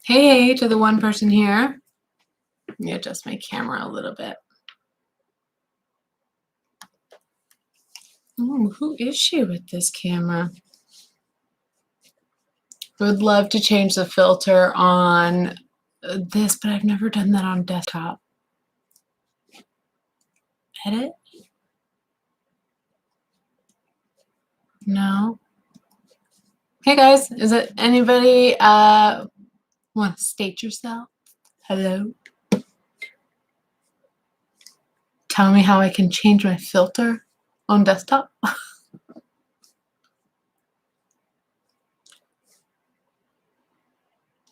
Hey to the one person here. Let me adjust my camera a little bit. Oh, who is she with this camera? I would love to change the filter on this, but I've never done that on desktop. Edit? No. Hey guys, is it anybody want to state yourself? Hello? Tell me how I can change my filter on desktop.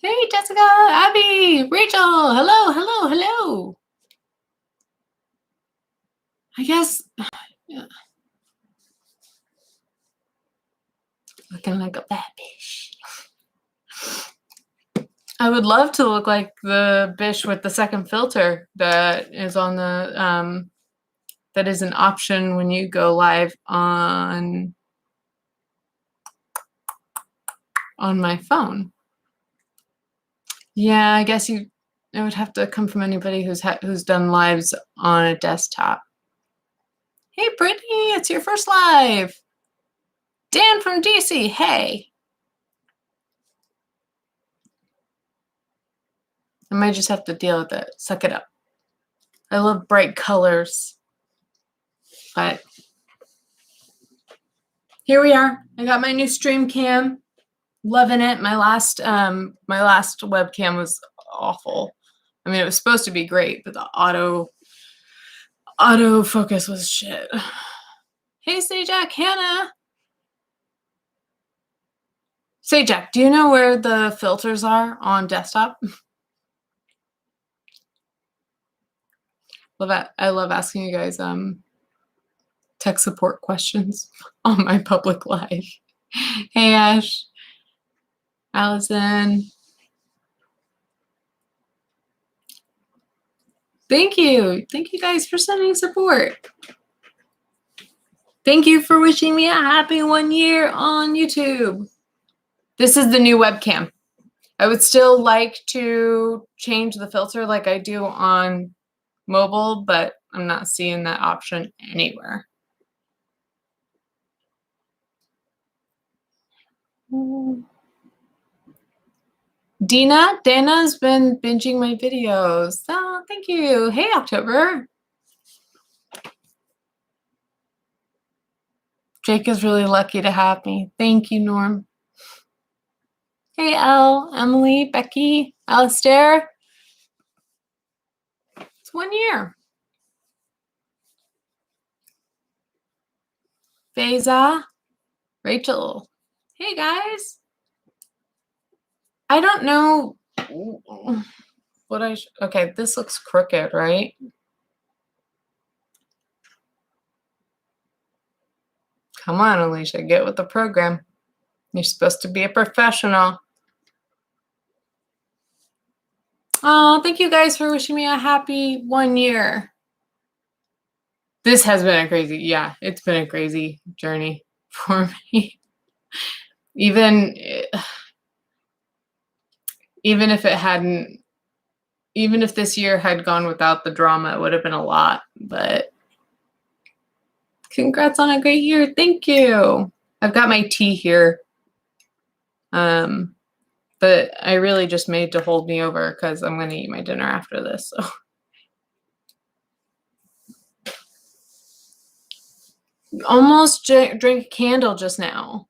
Hey Jessica, Abby, Rachel, hello. I guess, yeah. Looking like a bad bitch. I would love to look like the bitch with the second filter that is on the that is an option when you go live on my phone. Yeah, I guess it would have to come from anybody who's done lives on a desktop. Hey Brittany, it's your first live. Dan from DC, hey. I might just have to deal with it. Suck it up. I love bright colors. But here we are. I got my new stream cam. Loving it. My last webcam was awful. I mean, it was supposed to be great, but the auto focus was shit. Hey, Sajak, Hannah. Sajak, do you know where the filters are on desktop? I love asking you guys tech support questions on my public live. Hey, Ash. Allison. Thank you. Thank you guys for sending support. Thank you for wishing me a happy 1 year on YouTube. This is the new webcam. I would still like to change the filter like I do on mobile, but I'm not seeing that option anywhere. Dana's been binging my videos. Oh, thank you. Hey, October. Jake is really lucky to have me. Thank you, Norm. Hey, Elle, Emily, Becky, Alistair. It's 1 year. Faiza, Rachel. Hey, guys. I don't know what okay, this looks crooked, right? Come on, Alicia, get with the program. You're supposed to be a professional. Oh, thank you guys for wishing me a happy 1 year. This has been it's been a crazy journey for me. Even if this year had gone without the drama, it would have been a lot, but congrats on a great year. Thank you. I've got my tea here. But I really just made to hold me over because I'm going to eat my dinner after this. So. Almost drank a candle just now.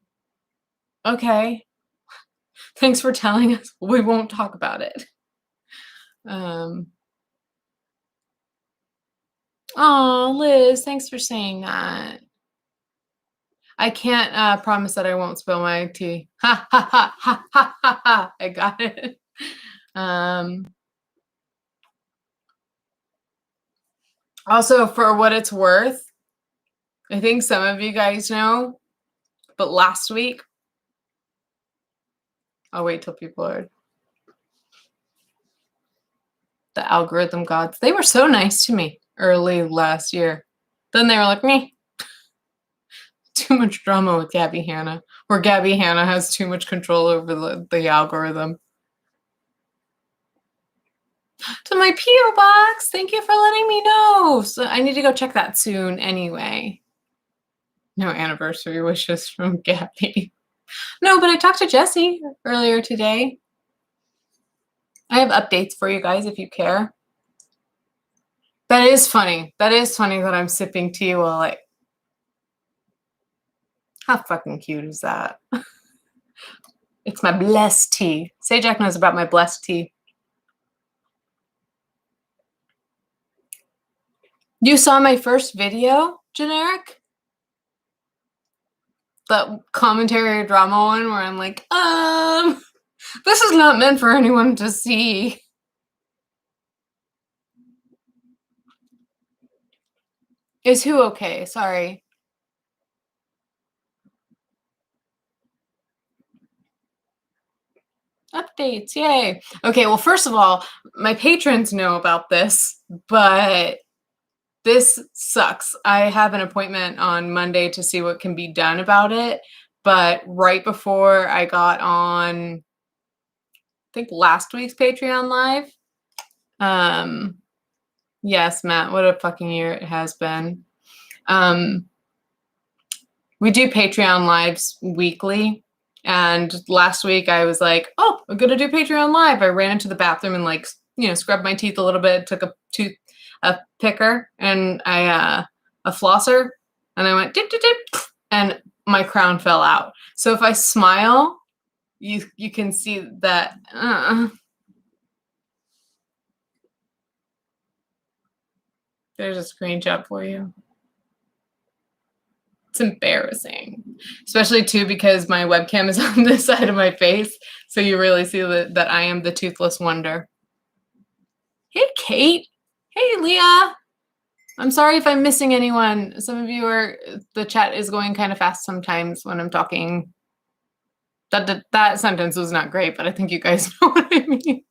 Okay. Thanks for telling us. We won't talk about it. Oh, Liz, thanks for saying that. I can't promise that I won't spill my tea. Ha, ha, ha, ha, ha, ha, ha. I got it. Also, for what it's worth, I think some of you guys know, but last week, I'll wait till people are. The algorithm gods, they were so nice to me early last year. Then they were like, me. Too much drama with Gabby Hanna, or Gabby Hanna has too much control over the algorithm. To my P.O. box. Thank you for letting me know. So I need to go check that soon anyway. No anniversary wishes from Gabby. No, but I talked to Jesse earlier today. I have updates for you guys if you care. That is funny. That is funny that I'm sipping tea while I... How fucking cute is that? It's my blessed tea. Say Jack knows about my blessed tea. You saw my first video, Generic? That commentary drama one where I'm like, this is not meant for anyone to see. Is who okay? Sorry. Updates, yay. Okay, well, first of all, my patrons know about this, but this sucks. I have an appointment on Monday to see what can be done about it, but right before I got on, I think last week's Patreon live, yes, Matt, what a fucking year it has been. We do Patreon lives weekly. And last week I was like, oh, I'm going to do Patreon live. I ran into the bathroom and like, scrubbed my teeth a little bit, took a picker and a flosser, and I went dip, dip, dip, and my crown fell out. So if I smile, you can see that. There's a screenshot for you. It's embarrassing, especially too because my webcam is on this side of my face, so you really see that I am the toothless wonder. Hey, Kate. Hey, Leah. I'm sorry if I'm missing anyone. Some of you the chat is going kind of fast sometimes when I'm talking. That sentence was not great, but I think you guys know what I mean.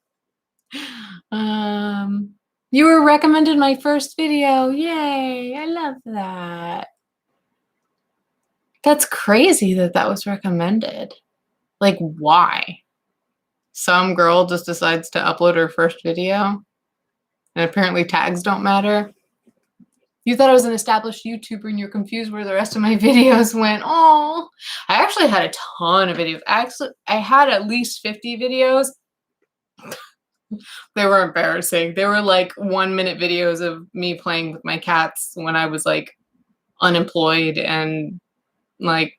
You were recommended my first video. Yay, I love that. That's crazy that was recommended. Like, why? Some girl just decides to upload her first video, and apparently tags don't matter. You thought I was an established YouTuber and you're confused where the rest of my videos went. Oh, I actually had a ton of videos. I had at least 50 videos. They were embarrassing. They were like 1-minute videos of me playing with my cats when I was like unemployed and like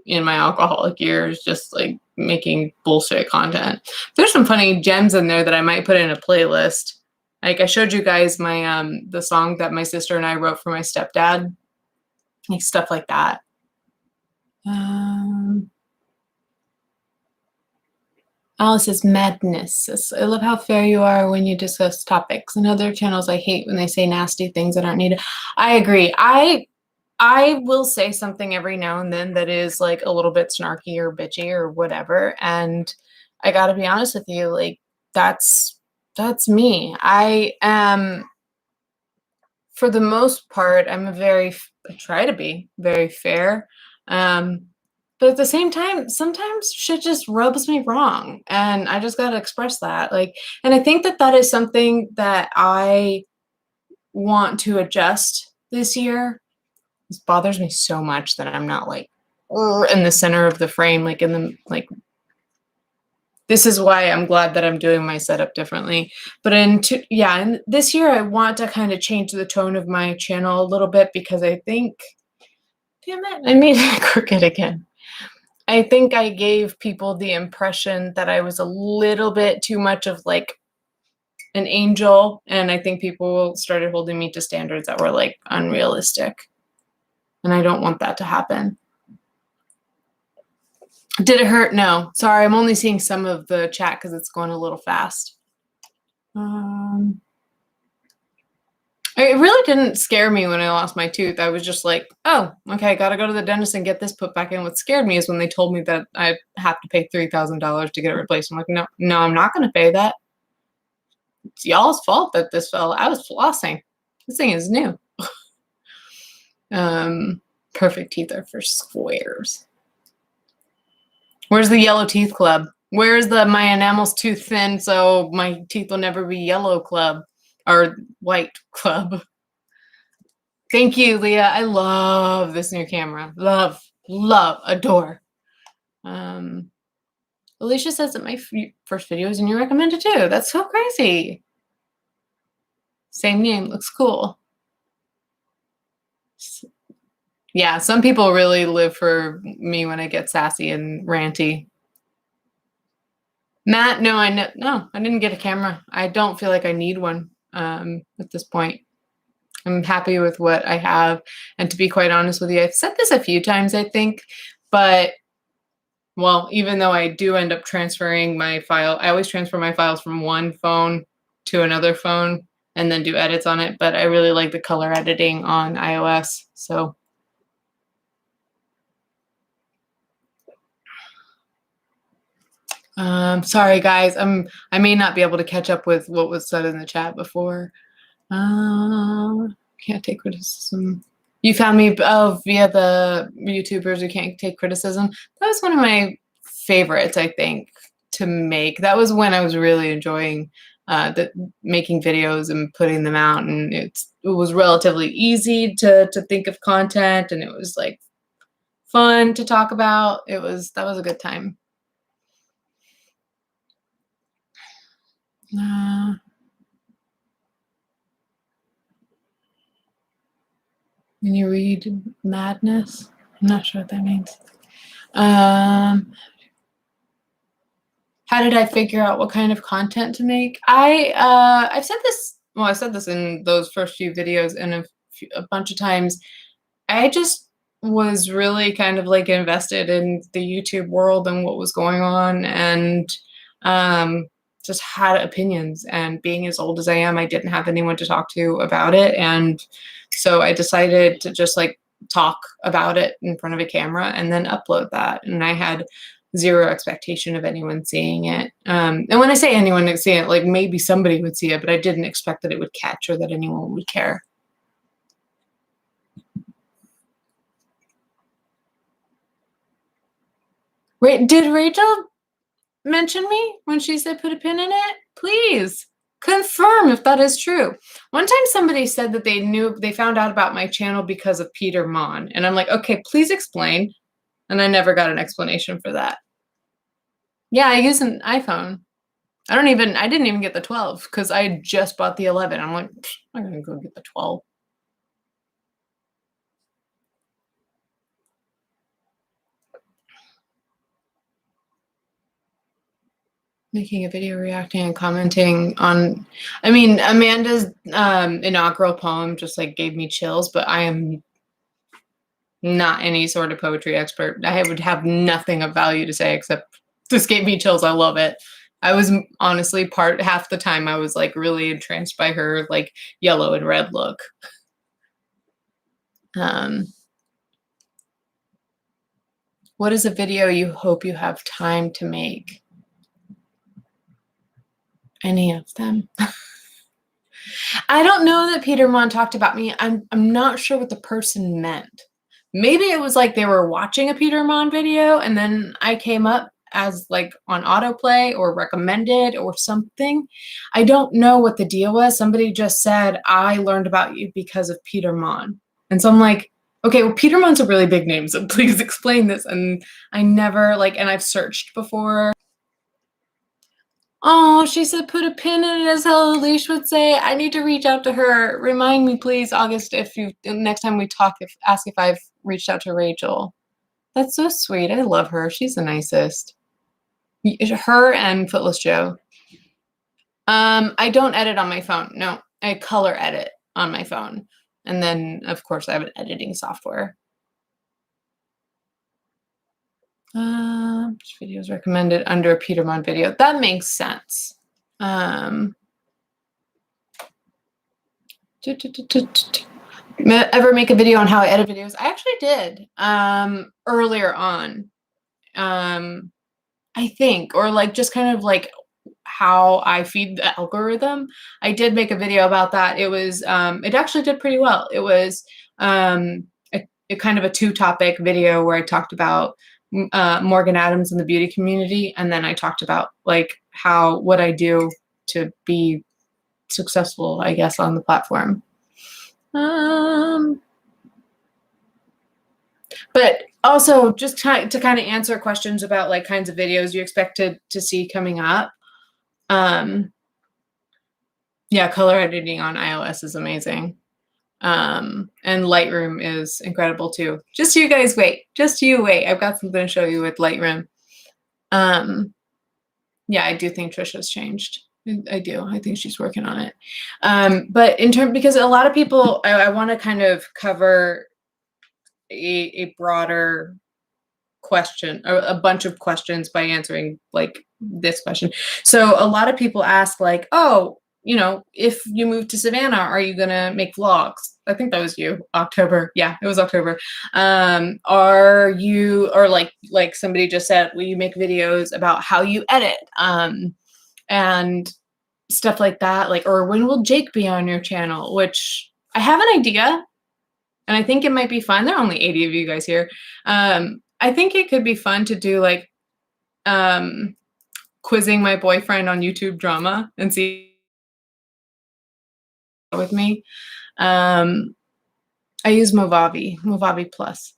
in my alcoholic years, just like making bullshit content. There's some funny gems in there that I might put in a playlist. Like I showed you guys my the song that my sister and I wrote for my stepdad, like stuff like that. Alice says madness. I love how fair you are when you discuss topics. In other channels, I hate when they say nasty things that aren't needed. I agree. I will say something every now and then that is like a little bit snarky or bitchy or whatever. And I got to be honest with you, like that's me. I am, for the most part, I try to be very fair. But at the same time, sometimes shit just rubs me wrong. And I just got to express that. Like, and I think that is something that I want to adjust this year. This bothers me so much that I'm not like in the center of the frame, like this is why I'm glad that I'm doing my setup differently. But and this year I want to kind of change the tone of my channel a little bit because I think, damn it, I made it crooked again. I think I gave people the impression that I was a little bit too much of like an angel, and I think people started holding me to standards that were like unrealistic. And I don't want that to happen. Did it hurt? No. Sorry, I'm only seeing some of the chat because it's going a little fast. It really didn't scare me when I lost my tooth. I was just like, oh, okay, gotta go to the dentist and get this put back in. What scared me is when they told me that I have to pay $3,000 to get it replaced. I'm like, no, I'm not going to pay that. It's y'all's fault that this fell. I was flossing. This thing is new. Perfect teeth are for squares. Where's the Yellow Teeth Club? Where's the my enamel's too thin so my teeth will never be yellow club or white club? Thank you, Leah. I love this new camera. Love, adore. Alicia says that my first video is in your recommended too. That's so crazy. Same name, looks cool. Yeah, some people really live for me when I get sassy and ranty. Matt, no, I didn't get a camera. I don't feel like I need one at this point. I'm happy with what I have. And to be quite honest with you, I've said this a few times, I think, but well, even though I do end up transferring my file, I always transfer my files from one phone to another phone and then do edits on it. But I really like the color editing on iOS. So sorry guys, I may not be able to catch up with what was said in the chat before. Can't take criticism. You found me via the YouTubers who can't take criticism. That was one of my favorites, I think, to make. That was when I was really enjoying making videos and putting them out, and it was relatively easy to think of content, and it was like fun to talk about. That was a good time. When you read madness, I'm not sure what that means. How did I figure out what kind of content to make? I've said this. Well, I said this in those first few videos and a bunch of times. I just was really kind of like invested in the YouTube world and what was going on, and just had opinions. And being as old as I am, I didn't have anyone to talk to about it, and so I decided to just like talk about it in front of a camera and then upload that. And I had zero expectation of anyone seeing it. And when I say anyone would see it, like maybe somebody would see it, but I didn't expect that it would catch or that anyone would care. Did Rachel mention me when she said put a pin in it? Please confirm if that is true. One time somebody said that they found out about my channel because of Peter Mon. And I'm like, okay, please explain. And I never got an explanation for that. Yeah, I use an iPhone. I didn't even get the 12 because I just bought the 11. I'm like, I'm gonna go get the 12. Making a video reacting and commenting on, I mean, Amanda's inaugural poem just like gave me chills, but I am not any sort of poetry expert. I would have nothing of value to say except this gave me chills. I love it. I was honestly half the time I was like really entranced by her like yellow and red look. What is a video you hope you have time to make? Any of them. I don't know that Peter Mon talked about me. I'm not sure what the person meant. Maybe it was like they were watching a Peter Mon video and then I came up as like on autoplay or recommended or something. I don't know what the deal was. Somebody just said, I learned about you because of Peter Mon. And so I'm like, okay, well, Peter Mon's a really big name, so please explain this. And I never and I've searched before. Oh, she said put a pin in it, as Alicia would say. I need to reach out to her. Remind me, please, August, next time we talk, ask if I've reached out to Rachel. That's so sweet. I love her. She's the nicest. Her and Footless Joe. I don't edit on my phone. No, I color edit on my phone. And then, of course, I have an editing software. Videos recommended under a Peter Mon video. That makes sense. Ever make a video on how I edit videos? I actually did earlier on. I think, or like just kind of like how I feed the algorithm. I did make a video about that. It was it actually did pretty well. It was a kind of a 2-topic video where I talked about Morgan Adams in the beauty community, and then I talked about like what I do to be successful, I guess, on the platform. But also just to kind of answer questions about like kinds of videos you expect to see coming up. Yeah, color editing on iOS is amazing. And Lightroom is incredible too. Just you guys wait. Just you wait. I've got something to show you with Lightroom. Yeah, I do think Trisha's changed. I do. I think she's working on it. But because a lot of people, I want to kind of cover a broader question, or a bunch of questions by answering like this question. So a lot of people ask like, oh, if you move to Savannah, are you going to make vlogs? I think that was you, October. Yeah, it was October. Are you, or like somebody just said, will you make videos about how you edit? And stuff like that. Like, or when will Jake be on your channel? Which I have an idea, and I think it might be fun. There are only 80 of you guys here. I think it could be fun to do like quizzing my boyfriend on YouTube drama and see with me. I use Movavi Plus.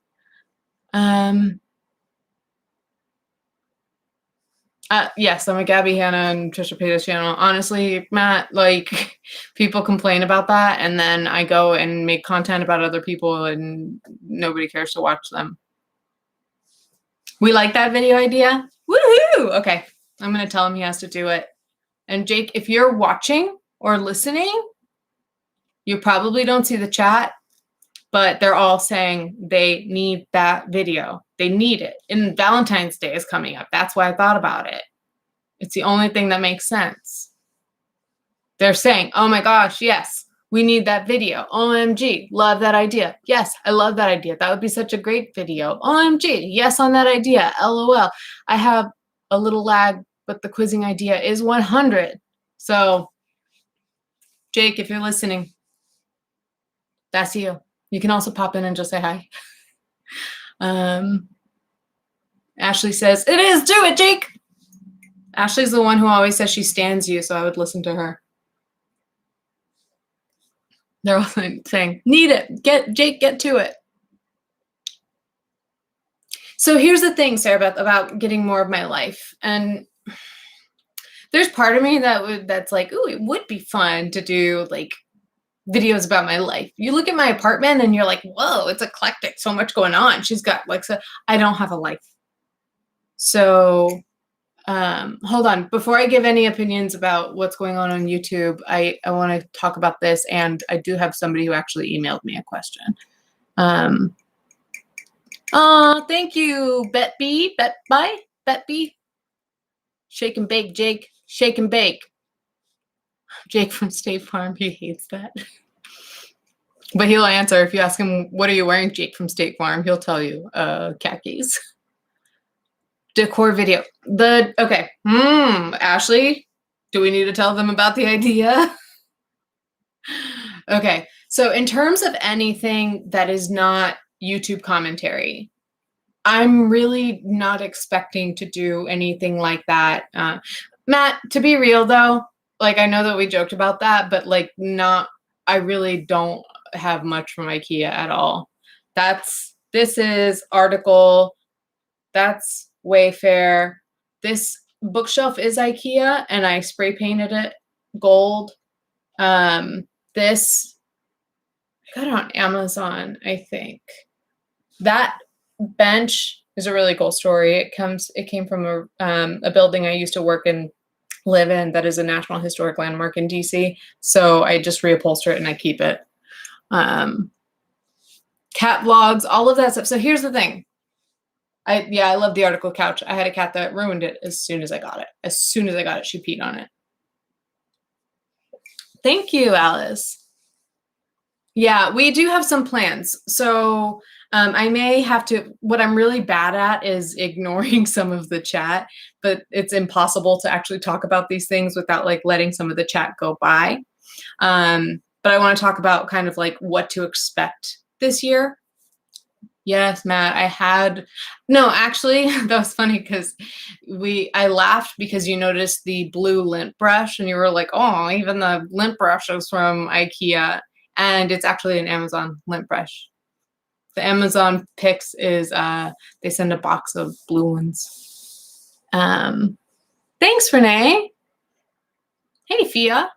Yes, I'm a Gabby Hanna and Trisha Paytas channel. Honestly, Matt, like people complain about that, and then I go and make content about other people, and nobody cares to watch them. We like that video idea. Woohoo! Okay, I'm gonna tell him he has to do it. And Jake, if you're watching or listening, you probably don't see the chat, but they're all saying they need that video. They need it. And Valentine's Day is coming up. That's why I thought about it. It's the only thing that makes sense. They're saying, oh my gosh, yes, we need that video. OMG, love that idea. Yes, I love that idea. That would be such a great video. OMG, yes on that idea. LOL. I have a little lag, but the quizzing idea is 100. So, Jake, if you're listening, that's you. You can also pop in and just say hi. Ashley says, it is. Do it, Jake. Ashley's the one who always says she stands you, so I would listen to her. They're all saying, need it. Jake, get to it. So here's the thing, Sarah, about getting more of my life. And there's part of me that's like, ooh, it would be fun to do like videos about my life. You look at my apartment and you're like, whoa, it's eclectic. So much going on. She's got like, so I don't have a life. So hold on. Before I give any opinions about what's going on YouTube, I want to talk about this. And I do have somebody who actually emailed me a question. Oh, thank you, Betby. Betby. Shake and bake, Jake. Shake and bake. Jake from State Farm, he hates that. But he'll answer if you ask him, what are you wearing, Jake from State Farm? He'll tell you, khakis. Decor video. Okay. Ashley, do we need to tell them about the idea? Okay. So in terms of anything that is not YouTube commentary, I'm really not expecting to do anything like that. Matt, to be real though, like I know that we joked about that, but like I really don't have much from IKEA at all. This is Article, that's Wayfair. This bookshelf is IKEA and I spray painted it gold. This I got it on Amazon, I think. That bench is a really cool story. It came from a building I used to work and live in that is a National Historic Landmark in DC. So I just reupholster it and I keep it. Cat vlogs, all of that stuff. So here's the thing. I love the article couch. I had a cat that ruined it as soon as I got it. As soon as I got it, she peed on it. Thank you, Alice. Yeah, we do have some plans. So I may have to, what I'm really bad at is ignoring some of the chat, but it's impossible to actually talk about these things without like letting some of the chat go by. But I want to talk about kind of like what to expect this year. Yes, Matt, no, actually, that was funny because I laughed because you noticed the blue lint brush and you were like, oh, even the lint brush is from IKEA. And it's actually an Amazon lint brush. The Amazon Picks is, they send a box of blue ones. Thanks, Renee. Hey, Fia.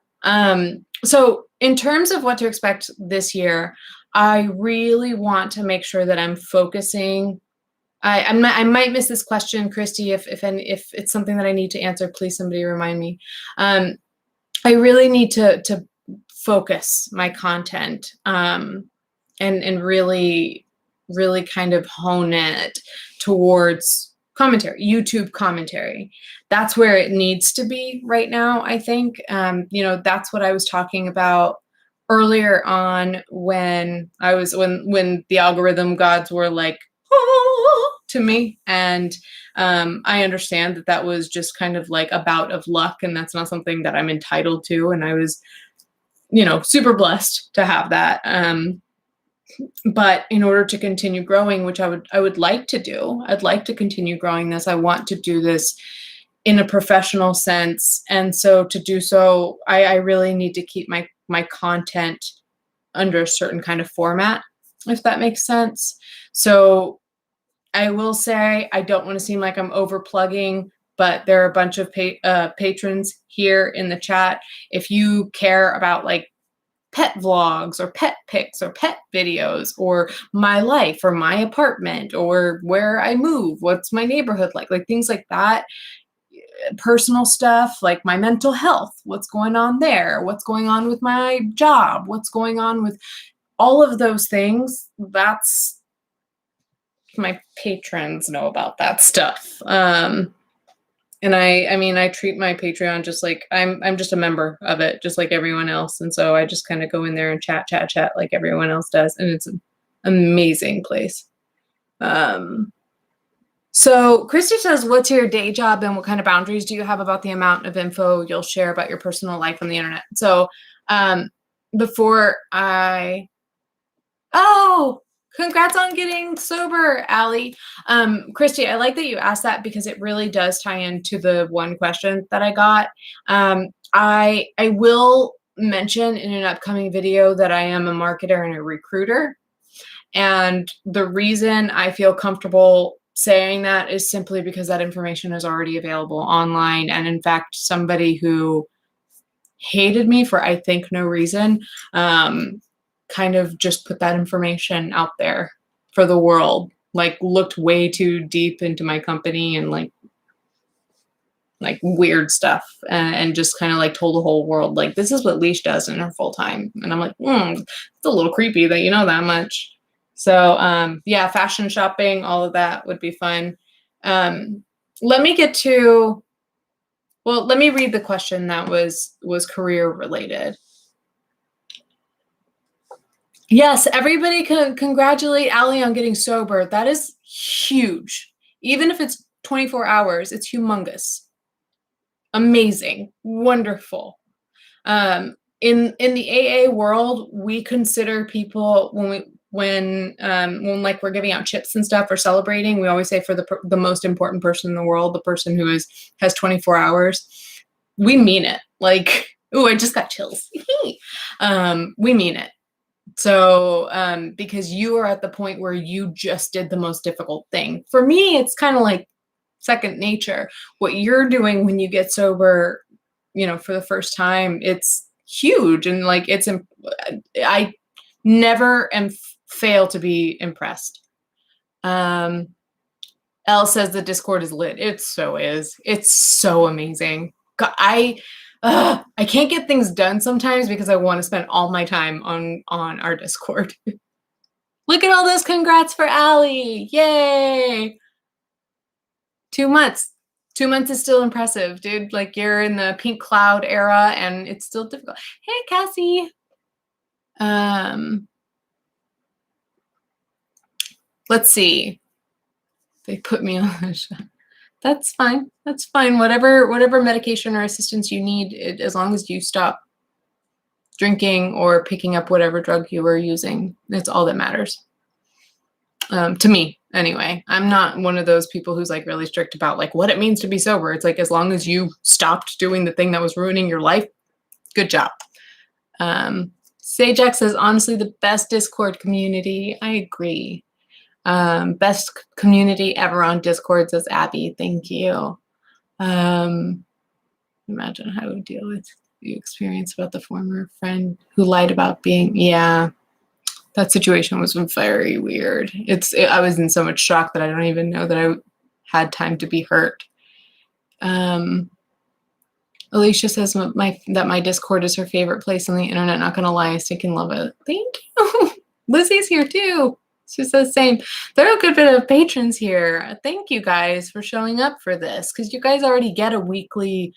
So in terms of what to expect this year, I really want to make sure that I'm focusing. I might miss this question, Christy. If it's something that I need to answer, please somebody remind me. I really need to focus my content and really kind of hone it towards commentary, YouTube commentary. That's where it needs to be right now, I think. That's what I was talking about earlier on when the algorithm gods were like, oh, to me. And I understand that was just kind of like a bout of luck, and that's not something that I'm entitled to. And I was, super blessed to have that. But in order to continue growing, which I would like to do, I'd like to continue growing this. I want to do this in a professional sense. And so to do so, I really need to keep my content under a certain kind of format, if that makes sense. So I will say, I don't want to seem like I'm overplugging, but there are a bunch of patrons here in the chat. If you care about like pet vlogs or pet pics or pet videos or my life or my apartment or where I move, what's my neighborhood like things like that, personal stuff like my mental health, what's going on there, what's going on with my job, what's going on with all of those things, that's my patrons know about that stuff. And I treat my Patreon just like I'm just a member of it, just like everyone else. And so I just kind of go in there and chat like everyone else does. And it's an amazing place. So Christy says, what's your day job and what kind of boundaries do you have about the amount of info you'll share about your personal life on the internet? So congrats on getting sober, Allie. Christy, I like that you asked that because it really does tie into the one question that I got. I will mention in an upcoming video that I am a marketer and a recruiter. And the reason I feel comfortable saying that is simply because that information is already available online. And in fact, somebody who hated me for, I think, no reason, kind of just put that information out there for the world, like looked way too deep into my company and like weird stuff and just kind of like told the whole world, like, this is what Leash does in her full time. And I'm like, it's a little creepy that you know that much. So yeah, fashion shopping, all of that would be fun. Let me read the question that was career related. Yes, everybody can congratulate Allie on getting sober. That is huge. Even if it's 24 hours, it's humongous. Amazing. Wonderful. In the AA world, we consider people when like we're giving out chips and stuff or celebrating, we always say for the most important person in the world, the person who has 24 hours. We mean it. Like, ooh, I just got chills. We mean it. So, because you are at the point where you just did the most difficult thing. For me, it's kind of like second nature. What you're doing when you get sober, for the first time, it's huge. And like, I never fail to be impressed. Elle says the Discord is lit. It so is. It's so amazing. God, I can't get things done sometimes because I want to spend all my time on our Discord. Look at all those congrats for Allie. Yay. 2 months. 2 months is still impressive, dude. Like, you're in the pink cloud era and it's still difficult. Hey, Cassie. Let's see. They put me on the shot. That's fine. That's fine. Whatever medication or assistance you need, as long as you stop drinking or picking up whatever drug you were using, that's all that matters. To me, anyway. I'm not one of those people who's like really strict about like what it means to be sober. It's like as long as you stopped doing the thing that was ruining your life, good job. Sagex says, honestly, the best Discord community. I agree. Best community ever on Discord, says Abby. Thank you. Imagine how we deal with the experience about the former friend who lied about being, yeah, that situation was very weird. I was in so much shock that I don't even know that I had time to be hurt. Alicia says that my Discord is her favorite place on the internet. Not gonna lie, I stinking love it. Thank you. Lizzie's here too. She says same. There are a good bit of patrons here. Thank you guys for showing up for this, because you guys already get a weekly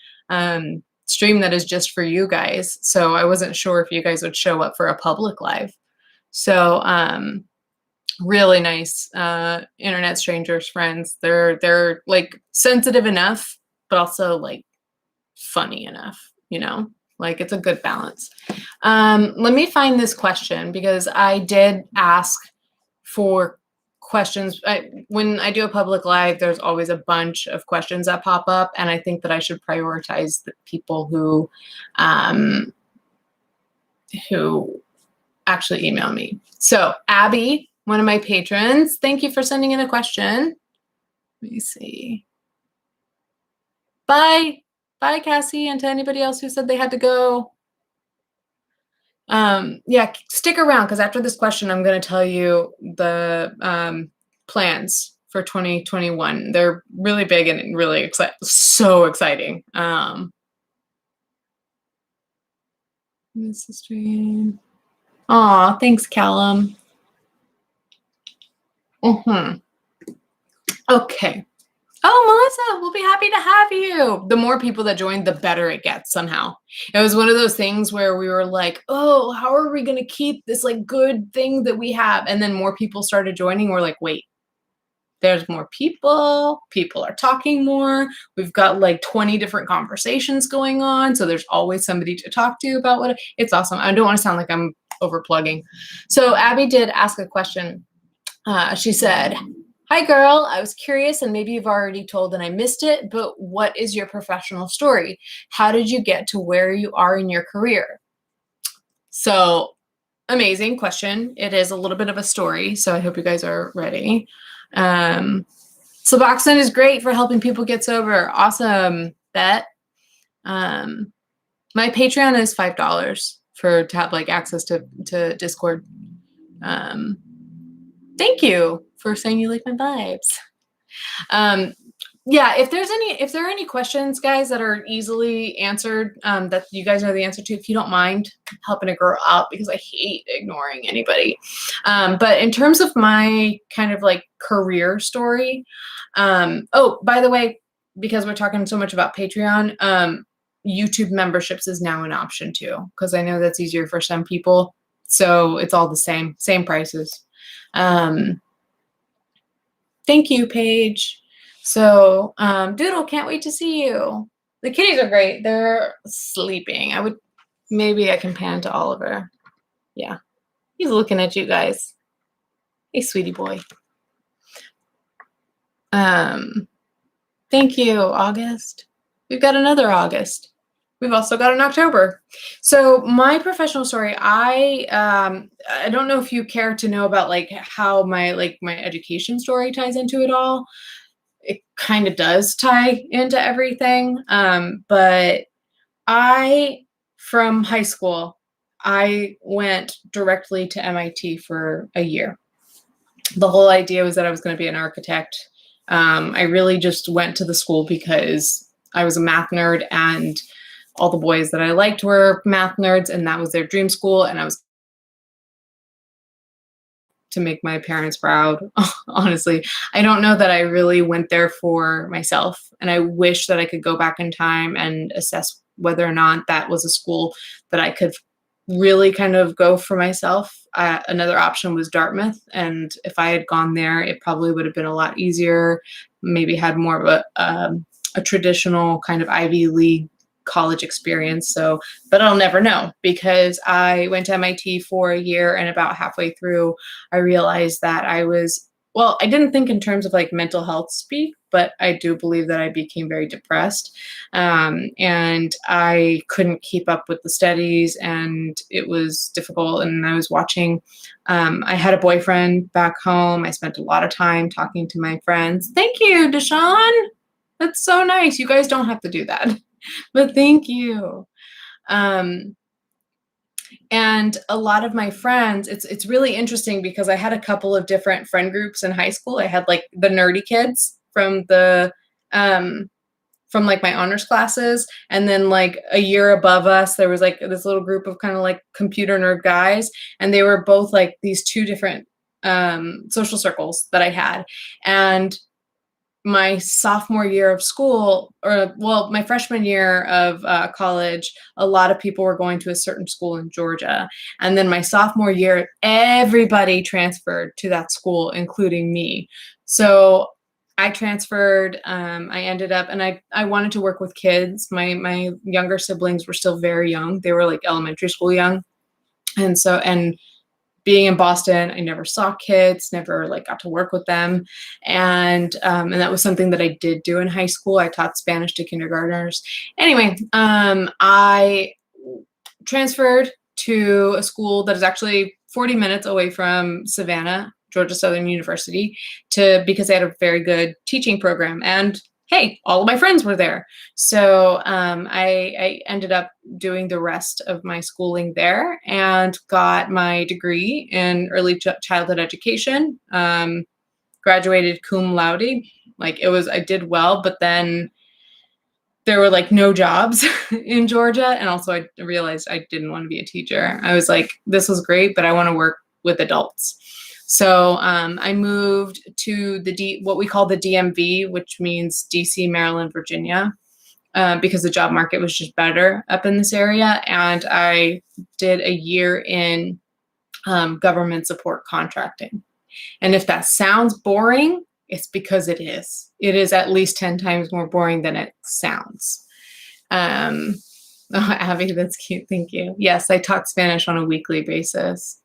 stream that is just for you guys. So I wasn't sure if you guys would show up for a public live. So really nice internet strangers, friends. They're like sensitive enough, but also like funny enough, you know, like it's a good balance. Let me find this question, because I did ask for questions. When I do a public live, there's always a bunch of questions that pop up, and I think that I should prioritize the people who actually email me. So Abby, one of my patrons, thank you for sending in a question. Let me see. Bye. Bye, Cassie, and to anybody else who said they had to go. Yeah, stick around, because after this question, I'm going to tell you the plans for 2021. They're really big and really so exciting. This is stream. Aw, thanks, Callum. Okay. Oh, Melissa, we'll be happy to have you. The more people that join, the better it gets somehow. It was one of those things where we were like, oh, how are we going to keep this like good thing that we have? And then more people started joining. We're like, wait, there's more people. People are talking more. We've got like 20 different conversations going on. So there's always somebody to talk to about what it's awesome. I don't want to sound like I'm over plugging. So Abby did ask a question. She said, hi, girl. I was curious, and maybe you've already told and I missed it, but what is your professional story? How did you get to where you are in your career? So, amazing question. It is a little bit of a story, so I hope you guys are ready. Suboxone is great for helping people get sober. Awesome, Bet. My Patreon is $5 to have like access to Discord. Thank you for saying you like my vibes. Yeah, if there are any questions, guys, that are easily answered, that you guys know the answer to, if you don't mind helping a girl out, because I hate ignoring anybody. But in terms of my kind of like career story, oh, by the way, because we're talking so much about Patreon, YouTube memberships is now an option too, because I know that's easier for some people. So it's all the same prices. Thank you, Paige. So, Doodle, can't wait to see you. The kitties are great. They're sleeping. Maybe I can pan to Oliver. Yeah, he's looking at you guys. Hey, sweetie boy. Thank you, August. We've got another August. We've also got an October. So my professional story, I don't know if you care to know about like how my education story ties into it all. It kind of does tie into everything. But from high school, I went directly to MIT for a year. The whole idea was that I was going to be an architect. I really just went to the school because I was a math nerd, and all the boys that I liked were math nerds, and that was their dream school. And I was to make my parents proud. Honestly, I don't know that I really went there for myself. And I wish that I could go back in time and assess whether or not that was a school that I could really kind of go for myself. Another option was Dartmouth. And if I had gone there, it probably would have been a lot easier, maybe had more of a traditional kind of Ivy League college experience. So, but I'll never know, because I went to MIT for a year, and about halfway through, I realized that I was well, I didn't think in terms of like mental health speak, but I do believe that I became very depressed. And I couldn't keep up with the studies and it was difficult. And I was watching, I had a boyfriend back home. I spent a lot of time talking to my friends. Thank you, Deshaun. That's so nice. You guys don't have to do that, but thank you. Um, and a lot of my friends, it's really interesting because I had a couple of different friend groups in high school. I had like the nerdy kids um from like my honors classes, and then like a year above us there was like this little group of kind of like computer nerd guys, and they were both like these two different social circles that I had. And my sophomore year of school, or well, my freshman year of college, a lot of people were going to a certain school in Georgia. And then my sophomore year, everybody transferred to that school, including me. So I transferred. I ended up, and I wanted to work with kids. My younger siblings were still very young. They were like elementary school young. And being in Boston, I never saw kids, never like got to work with them. And that was something that I did do in high school. I taught Spanish to kindergartners. Anyway, I transferred to a school that is actually 40 minutes away from Savannah, Georgia Southern University, because they had a very good teaching program. And hey, all of my friends were there. So I ended up doing the rest of my schooling there and got my degree in early childhood education. Graduated cum laude. Like I did well, but then there were like no jobs in Georgia. And also I realized I didn't want to be a teacher. I was like, this was great, but I want to work with adults. So I moved to what we call the DMV, which means DC, Maryland, Virginia, because the job market was just better up in this area. And I did a year in government support contracting. And if that sounds boring, it's because it is. It is at least 10 times more boring than it sounds. Oh, Abby, that's cute. Thank you. Yes, I taught Spanish on a weekly basis.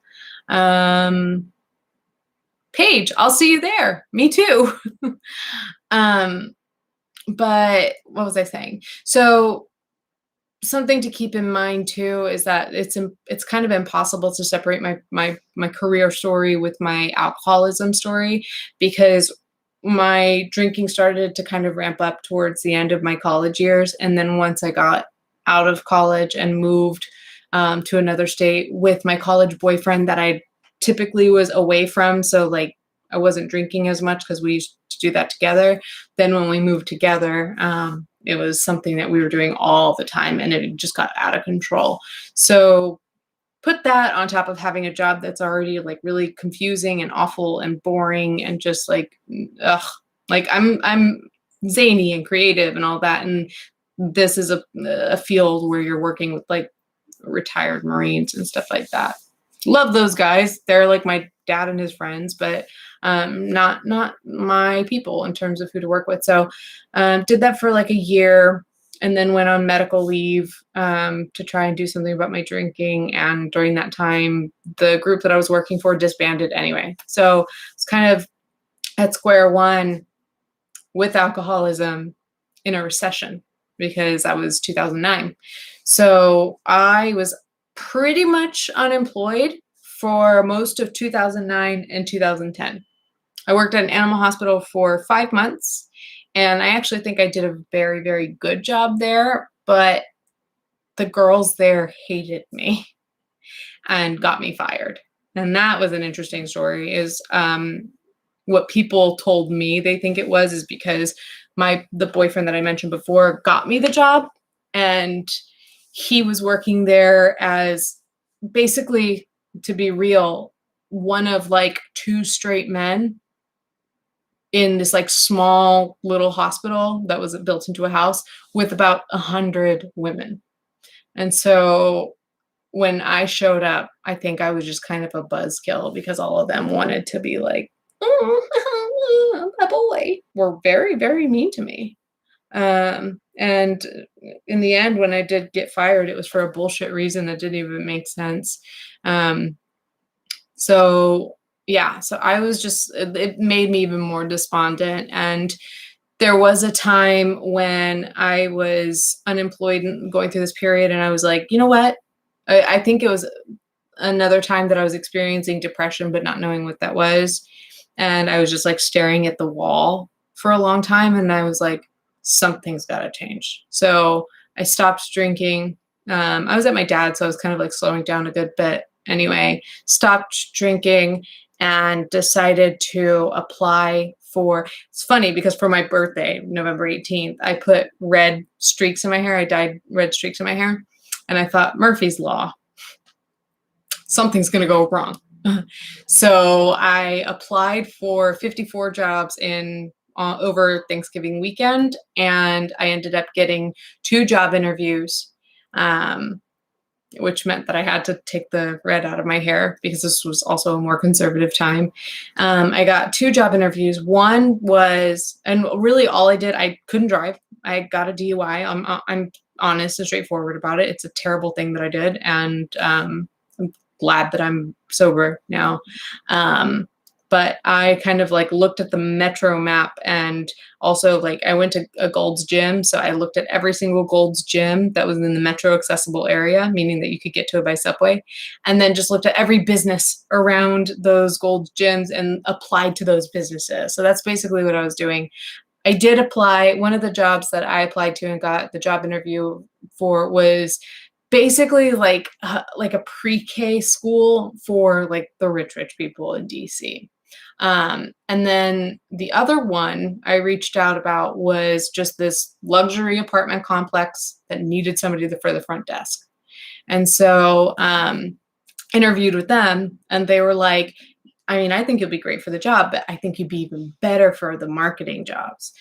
Paige, I'll see you there. Me too. But what was I saying? So something to keep in mind too is that it's kind of impossible to separate my career story with my alcoholism story, because my drinking started to kind of ramp up towards the end of my college years. And then once I got out of college and moved to another state with my college boyfriend that I typically was away from, so like I wasn't drinking as much because we used to do that together. Then when we moved together, it was something that we were doing all the time and it just got out of control. So put that on top of having a job that's already like really confusing and awful and boring and just like, ugh, like I'm zany and creative and all that. And this is a field where you're working with like retired Marines and stuff like that. Love those guys. They're like my dad and his friends, but not my people in terms of who to work with. So did that for like a year and then went on medical leave to try and do something about my drinking. And during that time, the group that I was working for disbanded anyway. So it's kind of at square one with alcoholism in a recession, because that was 2009. So I was pretty much unemployed for most of 2009 and 2010. I worked at an animal hospital for 5 months, and I actually think I did a very, very good job there, but the girls there hated me and got me fired. And that was an interesting story. Is what people told me they think it was is because the boyfriend that I mentioned before got me the job, and he was working there as, basically, to be real, one of like 2 straight men in this like small little hospital that was built into a house with about 100 women. And so when I showed up, I think I was just kind of a buzzkill because all of them wanted to be like, oh, a boy. Were very, very mean to me. And in the end, when I did get fired, it was for a bullshit reason that didn't even make sense. So yeah, so I was just, it made me even more despondent. And there was a time when I was unemployed and going through this period, and I was like, you know what? I think it was another time that I was experiencing depression, but not knowing what that was. And I was just like staring at the wall for a long time. And I was like, something's got to change. So I stopped drinking. I was at my dad's, so I was kind of like slowing down a good bit. Anyway, stopped drinking and decided to apply for, it's funny because for my birthday, November 18th, I put red streaks in my hair. I dyed red streaks in my hair. And I thought, Murphy's Law, something's going to go wrong. So I applied for 54 jobs in over Thanksgiving weekend, and I ended up getting 2 job interviews, which meant that I had to take the red out of my hair because this was also a more conservative time. I got 2 job interviews. One was, and really all I did, I couldn't drive. I got a DUI. I'm honest and straightforward about it. It's a terrible thing that I did, and I'm glad that I'm sober now. But I kind of like looked at the metro map, and also like I went to a Gold's Gym. So I looked at every single Gold's Gym that was in the metro accessible area, meaning that you could get to it by subway, and then just looked at every business around those Gold's Gyms and applied to those businesses. So that's basically what I was doing. I did apply. One of the jobs that I applied to and got the job interview for was basically like a pre-K school for like the rich people in DC. And then the other one I reached out about was just this luxury apartment complex that needed somebody for the front desk. And so interviewed with them, and they were like, I mean, I think you'll be great for the job, but I think you'd be even better for the marketing jobs,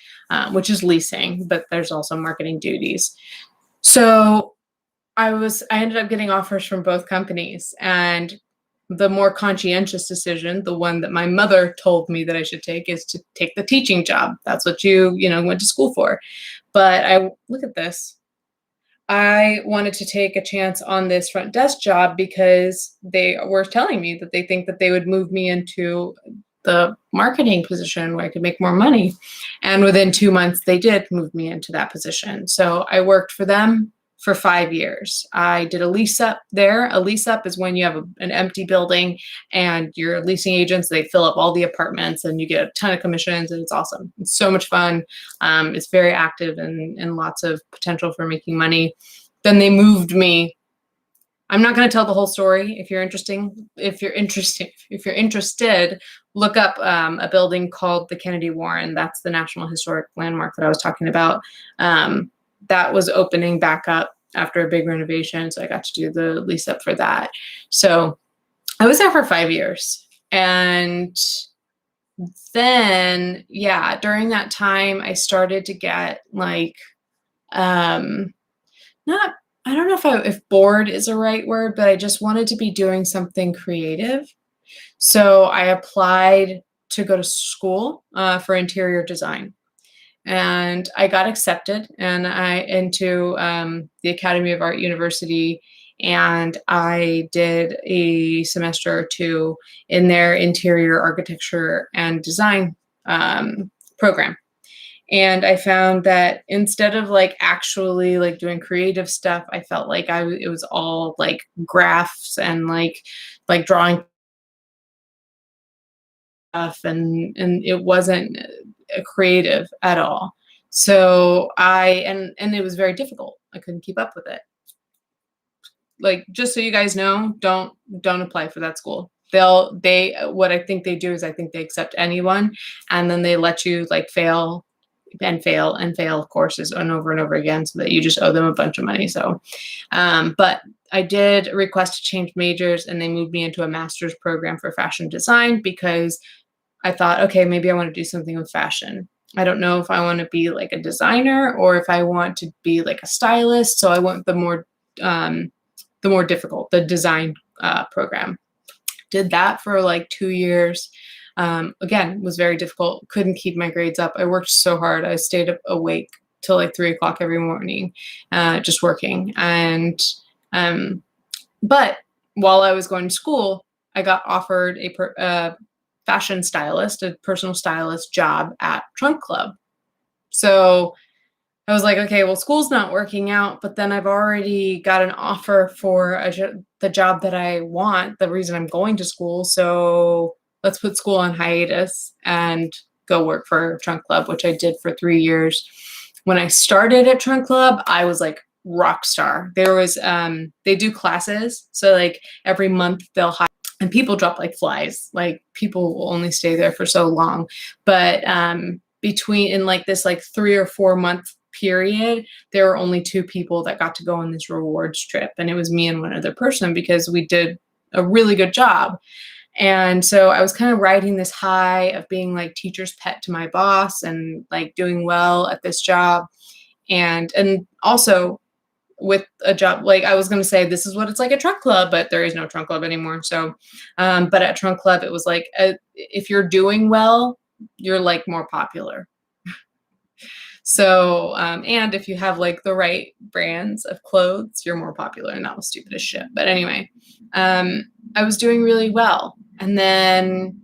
which is leasing, but there's also marketing duties. So I ended up getting offers from both companies, and the more conscientious decision, the one that my mother told me that I should take, is to take the teaching job. That's what you went to school for. But look at this. I wanted to take a chance on this front desk job because they were telling me that they think that they would move me into the marketing position where I could make more money. And within 2 months, they did move me into that position. So I worked for them for 5 years. I did a lease up there. A lease up is when you have an empty building and your leasing agents, they fill up all the apartments and you get a ton of commissions, and it's awesome. It's so much fun. It's very active and lots of potential for making money. Then they moved me. I'm not going to tell the whole story. If you're interested, look up a building called the Kennedy Warren. That's the National Historic Landmark that I was talking about. That was opening back up after a big renovation. So I got to do the lease up for that. So I was there for 5 years. And then, yeah, during that time, I started to get like, I don't know if bored is a right word, but I just wanted to be doing something creative. So I applied to go to school for interior design. And I got accepted into the Academy of Art University, and I did a semester or 2 in their interior architecture and design program. And I found that instead of like actually like doing creative stuff, I felt like it was all like graphs and like drawing stuff, and it wasn't creative at all. So and it was very difficult. I couldn't keep up with it. Like, just so you guys know, don't apply for that school. What I think they do is I think they accept anyone, and then they let you like fail and fail and fail courses and over again, so that you just owe them a bunch of money. So, but I did request to change majors, and they moved me into a master's program for fashion design because I thought, okay, maybe I want to do something with fashion. I don't know if I want to be like a designer or if I want to be like a stylist. So I went the more difficult, the design program. Did that for like 2 years. Again, was very difficult. Couldn't keep my grades up. I worked so hard. I stayed up awake till like 3 o'clock every morning, just working. And but while I was going to school, I got offered fashion stylist, a personal stylist job at Trunk Club. So I was like, okay, well, school's not working out, but then I've already got an offer for the job that I want, the reason I'm going to school. So let's put school on hiatus and go work for Trunk Club, which I did for 3 years. When I started at Trunk Club, I was like rock star. There was, they do classes. So like every month they'll hire, and people drop like flies. Like people will only stay there for so long. But in like this like 3 or 4 month period, there were only 2 people that got to go on this rewards trip. And it was me and one other person because we did a really good job. And so I was kind of riding this high of being like teacher's pet to my boss and like doing well at this job. And also with a job, like I was going to say, this is what it's like at Trunk Club, but there is no Trunk Club anymore. So, but at Trunk Club, it was like, if you're doing well, you're like more popular. So, and if you have like the right brands of clothes, you're more popular, and that was stupid as shit. But anyway, I was doing really well. And then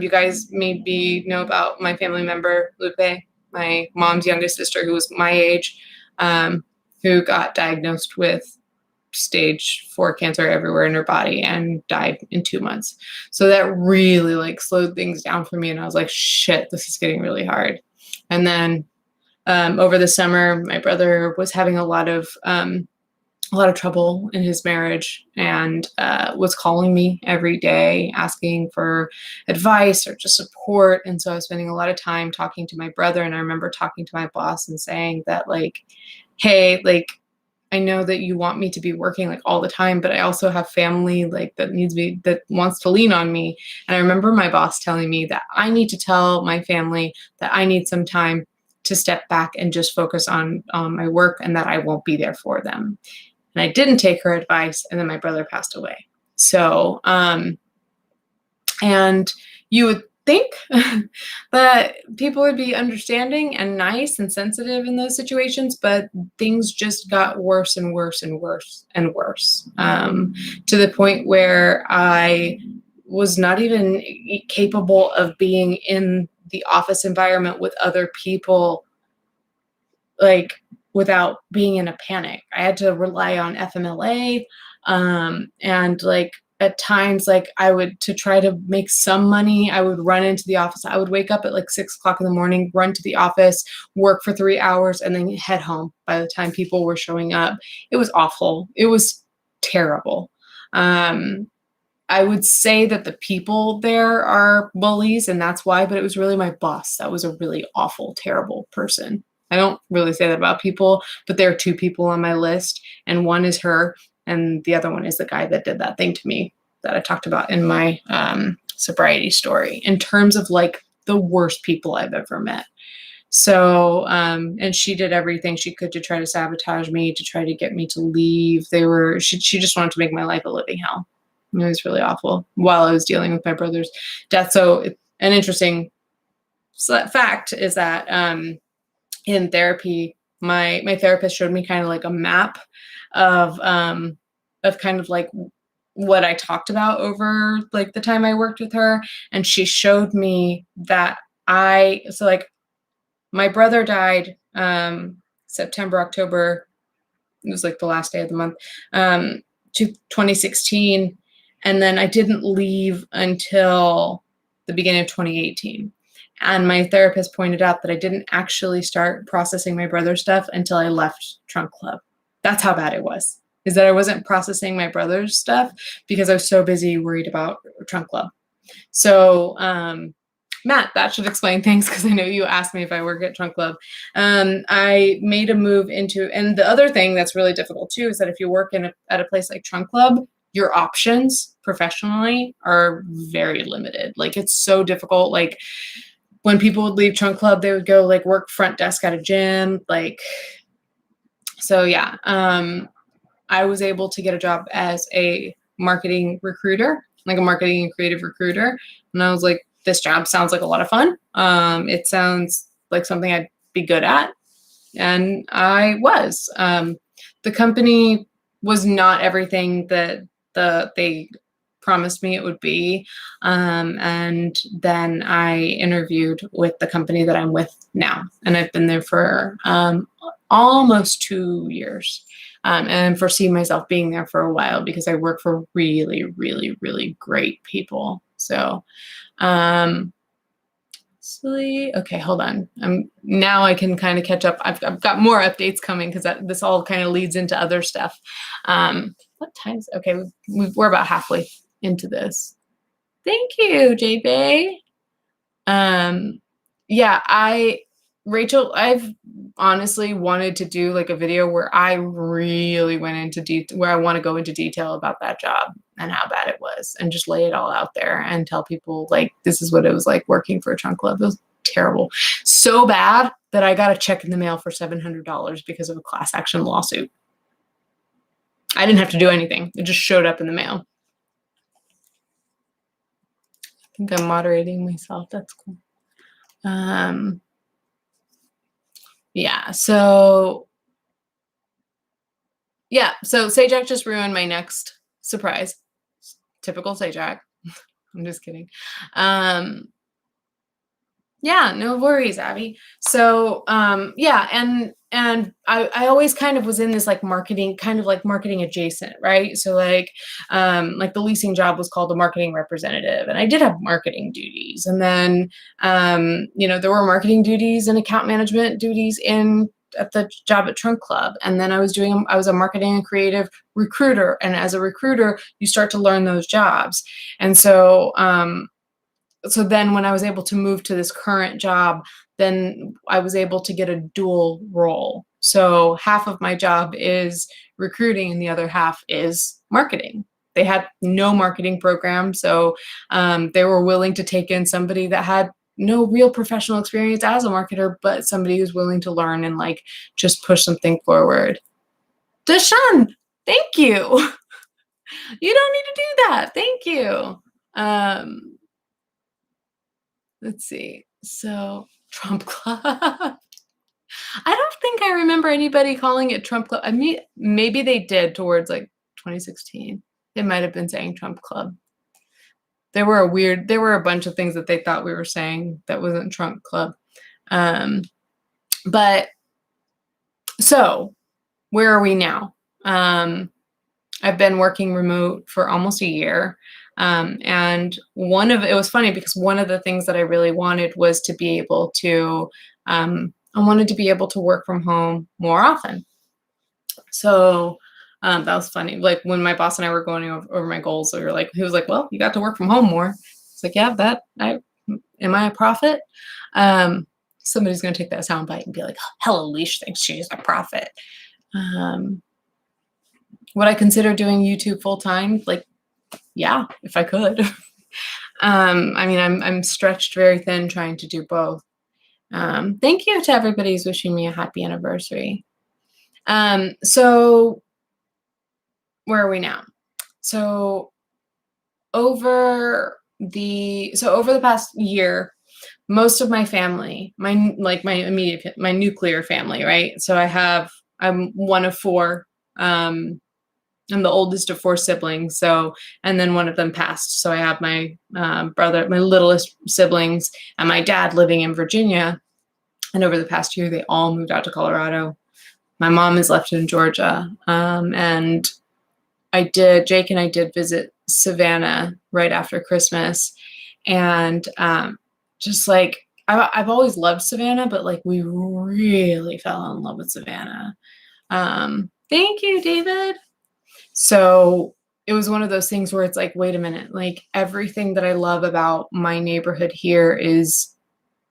you guys maybe know about my family member, Lupe, my mom's youngest sister, who was my age, who got diagnosed with stage 4 cancer everywhere in her body and died in 2 months. So that really like slowed things down for me. And I was like, shit, this is getting really hard. And then over the summer, my brother was having a lot of trouble in his marriage and was calling me every day asking for advice or just support. And so I was spending a lot of time talking to my brother. And I remember talking to my boss and saying that like, hey, like, I know that you want me to be working like all the time, but I also have family like that wants to lean on me. And I remember my boss telling me that I need to tell my family that I need some time to step back and just focus on my work and that I won't be there for them. And I didn't take her advice, and then my brother passed away. So, and you would think that people would be understanding and nice and sensitive in those situations, but things just got worse and worse and worse and worse, to the point where I was not even capable of being in the office environment with other people, like without being in a panic. I had to rely on FMLA, and like at times, like to try to make some money, I would run into the office. I would wake up at like 6 o'clock in the morning, run to the office, work for 3 hours, and then head home by the time people were showing up. It was awful. It was terrible. I would say that the people there are bullies, and that's why, but it was really my boss that was a really awful, terrible person. I don't really say that about people, but there are 2 people on my list, and one is her, and the other one is the guy that did that thing to me that I talked about in my sobriety story, in terms of like the worst people I've ever met. So, and she did everything she could to try to sabotage me, to try to get me to leave. She just wanted to make my life a living hell. It was really awful while I was dealing with my brother's death. So an interesting fact is that in therapy, my therapist showed me kind of like a map of kind of like what I talked about over like the time I worked with her. And she showed me that so like my brother died September, October. It was like the last day of the month, 2016. And then I didn't leave until the beginning of 2018. And my therapist pointed out that I didn't actually start processing my brother's stuff until I left Trunk Club. That's how bad it was, is that I wasn't processing my brother's stuff because I was so busy worried about Trunk Club. So, Matt, that should explain things, because I know you asked me if I work at Trunk Club. I made a move and the other thing that's really difficult too is that if you work at a place like Trunk Club, your options professionally are very limited. Like it's so difficult. Like when people would leave Trunk Club, they would go like work front desk at a gym. Like, so yeah, I was able to get a job as a marketing recruiter, like a marketing and creative recruiter. And I was like, this job sounds like a lot of fun. It sounds like something I'd be good at. And I was. The company was not everything that they promised me it would be. And then I interviewed with the company that I'm with now, and I've been there for almost 2 years. And foresee myself being there for a while because I work for really, really, really great people. So, okay, hold on. Now I can kind of catch up. I've got more updates coming because this all kind of leads into other stuff. What time's okay? We're about halfway into this. Thank you, JB. Yeah, Rachel, I've honestly wanted to do like a video where I really went into where I want to go into detail about that job and how bad it was and just lay it all out there and tell people like, this is what it was like working for a trunk club. It was terrible. So bad that I got a check in the mail for $700 because of a class action lawsuit. I didn't have to do anything. It just showed up in the mail. I think I'm moderating myself. That's cool. Yeah, so Sajak just ruined my next surprise. Typical Sajak. I'm just kidding. Yeah, no worries, Abby. So, yeah, and I always kind of was in this like marketing, kind of like marketing adjacent, right? So like the leasing job was called a marketing representative, and I did have marketing duties. And then, there were marketing duties and account management duties at the job at Trunk Club. And then I was a marketing and creative recruiter. And as a recruiter, you start to learn those jobs. And so, so then when I was able to move to this current job, then I was able to get a dual role. So half of my job is recruiting and the other half is marketing. They had no marketing program. So they were willing to take in somebody that had no real professional experience as a marketer, but somebody who's willing to learn and like just push something forward. Deshaun, thank you. You don't need to do that. Thank you. Let's see. So Trump Club. I don't think I remember anybody calling it Trump Club. I mean, maybe they did towards like 2016. It might have been saying Trump Club. There were a bunch of things that they thought we were saying that wasn't Trump Club. But so where are we now? I've been working remote for almost a year. And it was funny because one of the things that I really wanted was to be able to, I wanted to be able to work from home more often. So that was funny. Like when my boss and I were going over my goals, he was like, well, you got to work from home more. It's like, yeah, am I a prophet? Somebody's going to take that soundbite and be like, hell, Leash thinks she's a prophet. Would I consider doing YouTube full time? Like, yeah, if I could. I mean, I'm stretched very thin trying to do both. Thank you to everybody who's wishing me a happy anniversary. So where are we now? So over the past year, most of my family, my nuclear family, right? So I'm one of four. I'm the oldest of four siblings. So, and then one of them passed. So I have my brother, my littlest siblings, and my dad living in Virginia. And over the past year, they all moved out to Colorado. My mom is left in Georgia. And Jake and I did visit Savannah right after Christmas. And just like, I've always loved Savannah, but like we really fell in love with Savannah. Thank you, David. So it was one of those things where it's like, wait a minute, like everything that I love about my neighborhood here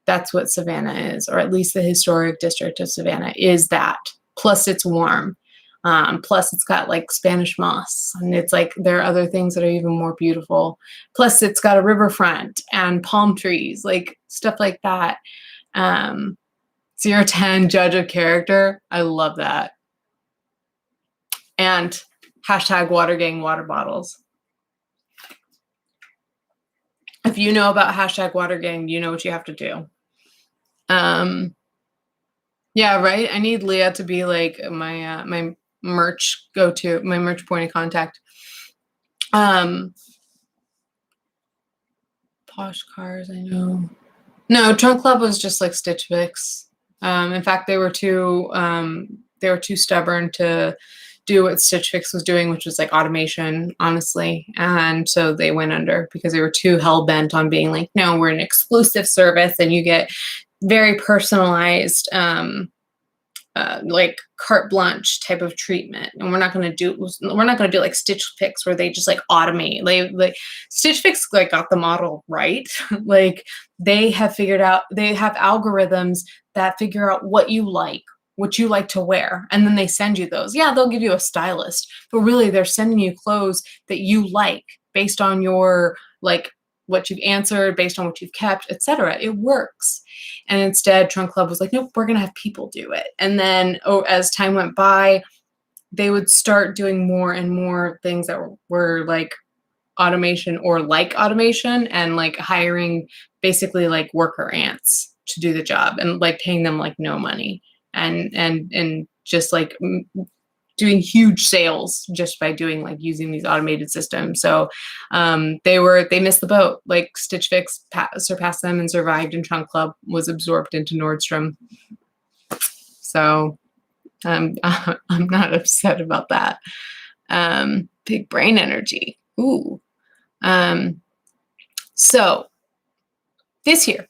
that's what Savannah is, or at least the historic district of Savannah is that. Plus it's warm. Plus it's got like Spanish moss, and it's like there are other things that are even more beautiful. Plus it's got a riverfront and palm trees, like stuff like that. 0-10 judge of character. I love that. And #WaterGang water bottles. If you know about #WaterGang, you know what you have to do. Yeah, right. I need Leah to be like my my merch go-to, my merch point of contact. Posh Cars, I know. No, Trunk Club was just like Stitch Fix. In fact, they were too stubborn to do what Stitch Fix was doing, which was like automation, honestly. And so they went under because they were too hell bent on being like, no, we're an exclusive service and you get very personalized, like carte blanche type of treatment. And we're not going to do like Stitch Fix where they just like automate. Like Stitch Fix like got the model right. Like they have algorithms that figure out what you like to wear, and then they send you those. Yeah, they'll give you a stylist, but really they're sending you clothes that you like based on your like what you've answered, based on what you've kept, etc. It works. And instead, Trunk Club was like, nope, we're gonna have people do it. And then as time went by, they would start doing more and more things that were like automation or like automation, and like hiring basically like worker ants to do the job and like paying them like no money, and just like doing huge sales just by doing like using these automated systems. So they missed the boat. Like Stitch Fix surpassed them and survived, and Trunk Club was absorbed into Nordstrom. So I'm not upset about that. Big brain energy. Ooh. So this year,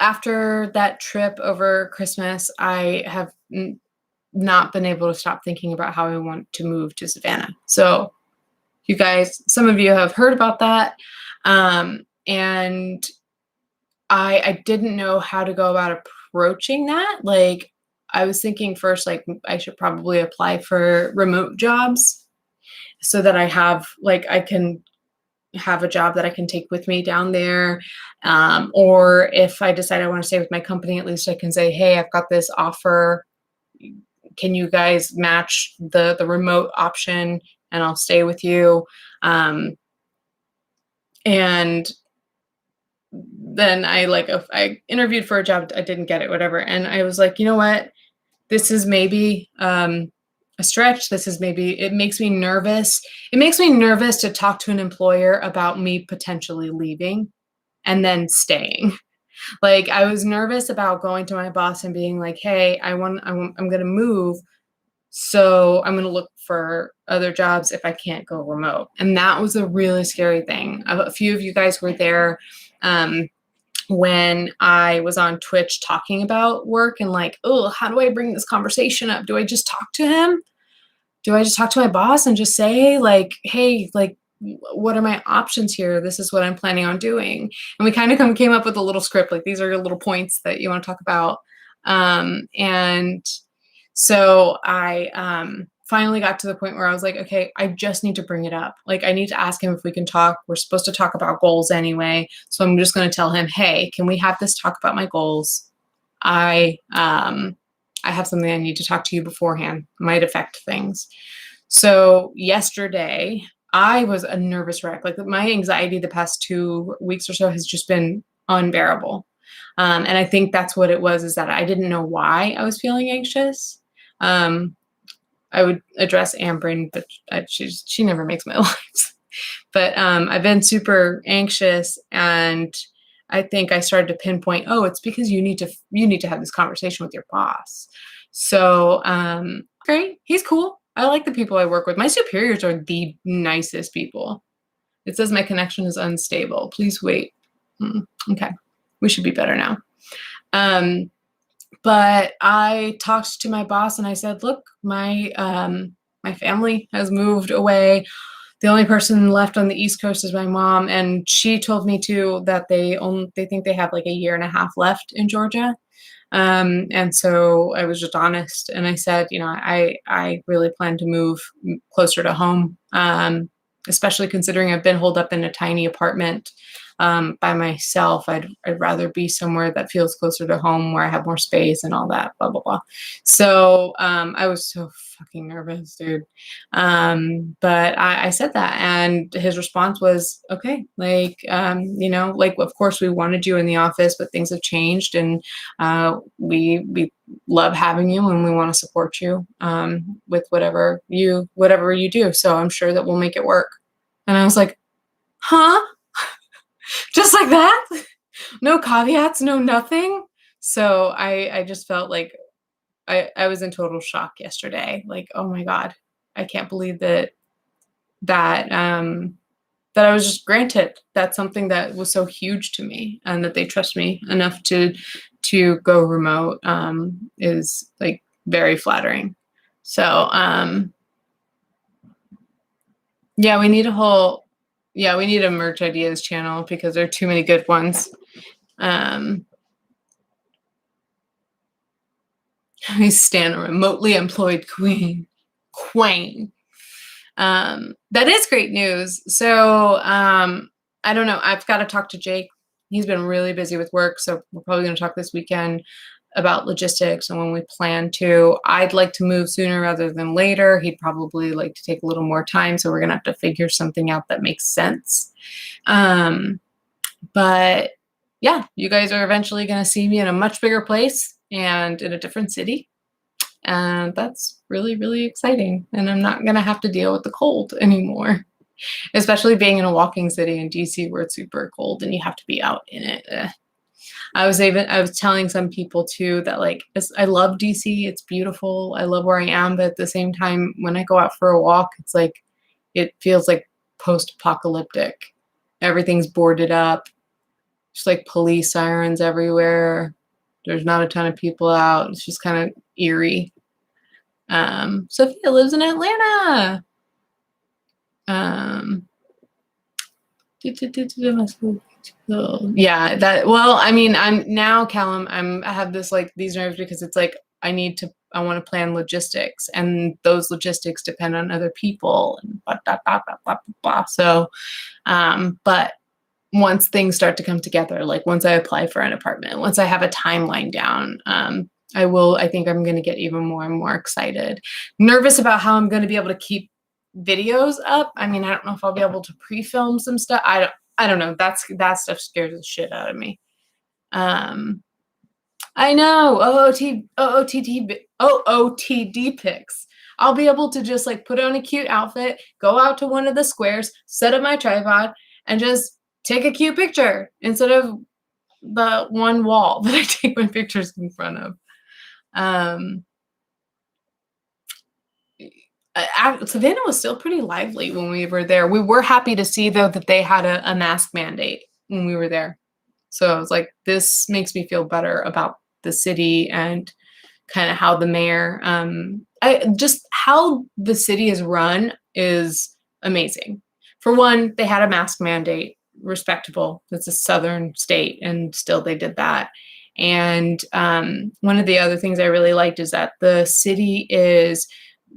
after that trip over Christmas, I have not been able to stop thinking about how I want to move to Savannah. So you guys, some of you have heard about that. And I didn't know how to go about approaching that. Like I was thinking first, like I should probably apply for remote jobs so that I can have a job that I can take with me down there. Or if I decide I want to stay with my company, at least I can say, hey, I've got this offer. Can you guys match the remote option and I'll stay with you? And then I interviewed for a job. I didn't get it, whatever. And I was like, you know what? This is maybe a stretch. It makes me nervous. It makes me nervous to talk to an employer about me potentially leaving and then staying. Like I was nervous about going to my boss and being like, hey, I'm going to move. So I'm going to look for other jobs if I can't go remote. And that was a really scary thing. A few of you guys were there when I was on Twitch talking about work and like, oh, how do I bring this conversation up? Do I just talk to him? Do I just talk to my boss and just say like, hey, like, what are my options here? This is what I'm planning on doing. And we kind of came up with a little script. Like these are your little points that you want to talk about. And so I finally got to the point where I was like, okay, I just need to bring it up. Like I need to ask him if we can talk. We're supposed to talk about goals anyway. So I'm just going to tell him, hey, can we have this talk about my goals? I have something I need to talk to you beforehand. Might affect things. So yesterday I was a nervous wreck. Like my anxiety the past 2 weeks or so has just been unbearable. And I think that's what it was, is that I didn't know why I was feeling anxious. I would address Ambrin, but she never makes my life. But I've been super anxious, and I think I started to pinpoint, oh, it's because you need to have this conversation with your boss. So great, he's cool. I like the people I work with. My superiors are the nicest people. It says my connection is unstable. Please wait. Okay, we should be better now. But I talked to my boss and I said, look, my family has moved away. The only person left on the East Coast is my mom. And she told me too that they think they have like a year and a half left in Georgia. And so I was just honest. And I said, you know, I really plan to move closer to home, especially considering I've been holed up in a tiny apartment by myself. I'd rather be somewhere that feels closer to home, where I have more space and all that, blah, blah, blah. So I was so fucking nervous, dude. But I said that, and his response was, okay, like, you know, like, of course we wanted you in the office, but things have changed, and we love having you, and we want to support you with whatever you do. So I'm sure that we'll make it work. And I was like, huh? Just like that? No caveats, no nothing. So I just felt like I was in total shock yesterday. Like, oh my God, I can't believe that that I was just granted that something that was so huge to me and that they trust me enough to go remote is like very flattering. So yeah, we need a merch ideas channel because there are too many good ones. I stand a remotely employed queen. That is great news. So I don't know. I've got to talk to Jake. He's been really busy with work, so we're probably going to talk this weekend about logistics and when we plan to. I'd like to move sooner rather than later. He'd probably like to take a little more time, so we're going to have to figure something out that makes sense. But yeah, you guys are eventually going to see me in a much bigger place and in a different city. And that's really, really exciting. And I'm not going to have to deal with the cold anymore, especially being in a walking city in DC where it's super cold and you have to be out in it. I was telling some people too that like, I love DC. It's beautiful. I love where I am. But at the same time, when I go out for a walk, it's like, it feels like post-apocalyptic. Everything's boarded up. There's like police sirens everywhere. There's not a ton of people out. It's just kind of eerie. Sophia lives in Atlanta. Yeah, I mean, I'm now, Callum, I have this like these nerves because it's like I want to plan logistics, and those logistics depend on other people and blah, blah, blah, blah, blah, blah. So, but once things start to come together, like once I apply for an apartment, once I have a timeline down, I think I'm going to get even more and more excited. Nervous about how I'm going to be able to keep videos up. I mean, I don't know if I'll be able to pre-film some stuff. I don't know. That stuff scares the shit out of me. I know. OOTD pics. I'll be able to just like put on a cute outfit, go out to one of the squares, set up my tripod, and just take a cute picture instead of the one wall that I take my pictures in front of. Savannah was still pretty lively when we were there. We were happy to see, though, that they had a mask mandate when we were there. So I was like, this makes me feel better about the city and kind of how the mayor, just how the city is run is amazing. For one, they had a mask mandate, respectable. It's a southern state, and still they did that. And one of the other things I really liked is that the city is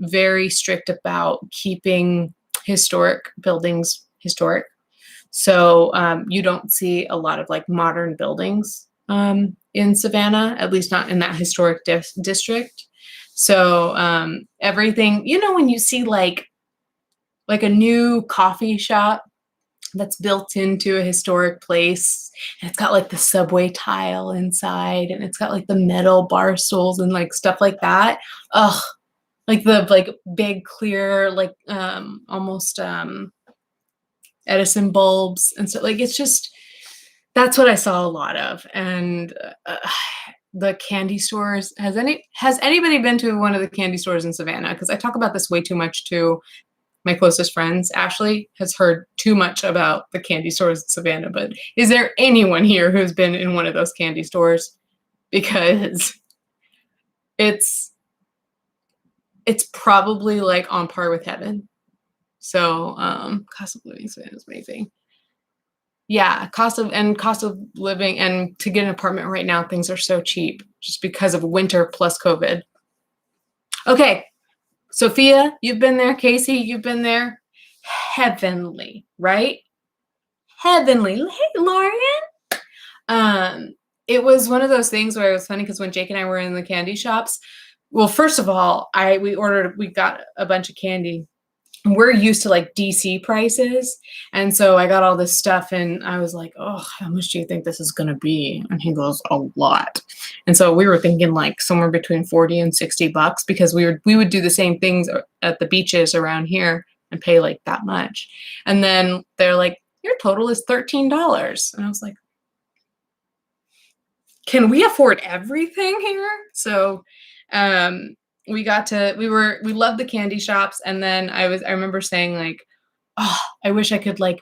very strict about keeping historic buildings historic. So you don't see a lot of like modern buildings in Savannah, at least not in that historic district. So everything, when you see like a new coffee shop that's built into a historic place, and it's got like the subway tile inside, and it's got like the metal bar stools and like stuff like that. Ugh, like the big clear almost Edison bulbs, and so like it's just, that's what I saw a lot of. And the candy stores, has anybody been to one of the candy stores in Savannah? Because I talk about this way too much to my closest friends. Ashley has heard too much about the candy stores in Savannah, but is there anyone here who's been in one of those candy stores? Because it's probably like on par with heaven. So cost of living is amazing. Yeah, cost of living, and to get an apartment right now, things are so cheap just because of winter plus COVID. Okay, Sophia, you've been there. Casey, you've been there. Heavenly, right? Heavenly. Hey, Lauren. It was one of those things where it was funny because when Jake and I were in the candy shops, well, first of all, we got a bunch of candy. We're used to like DC prices. And so I got all this stuff and I was like, oh, how much do you think this is going to be? And he goes, a lot. And so we were thinking like somewhere between 40 and 60 bucks because we would do the same things at the beaches around here and pay like that much. And then they're like, your total is $13. And I was like, can we afford everything here? So we loved the candy shops. And then I remember saying like, oh, I wish I could like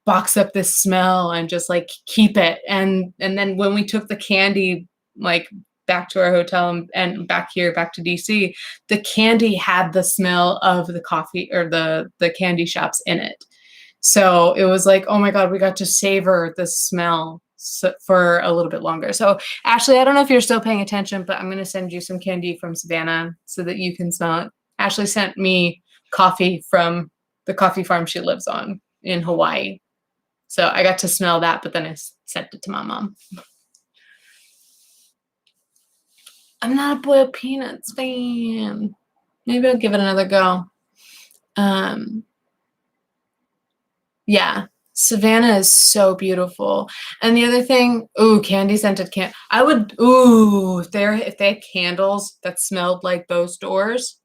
box up this smell and just like keep it. And then when we took the candy like back to our hotel and back to DC, the candy had the smell of the coffee or the candy shops in it. So it was like, oh my God, we got to savor the smell for a little bit longer. So Ashley, I don't know if you're still paying attention, but I'm going to send you some candy from Savannah so that you can smell it. Ashley sent me coffee from the coffee farm she lives on in Hawaii. So I got to smell that, but then I sent it to my mom. I'm not a boiled peanuts fan. Maybe I'll give it another go. Yeah, Savannah is so beautiful. And the other thing, candy scented if they had candles that smelled like those doors.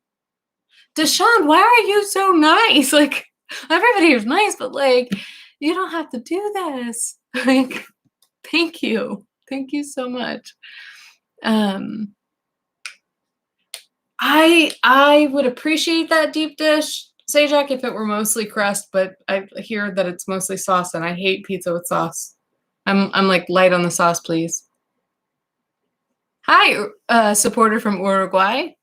Deshawn, why are you so nice? Like, everybody here's nice, but like, you don't have to do this. Like, thank you. Thank you so much. I would appreciate that deep dish, Sajak, if it were mostly crust, but I hear that it's mostly sauce, and I hate pizza with sauce. I'm like light on the sauce, please. Hi, supporter from Uruguay.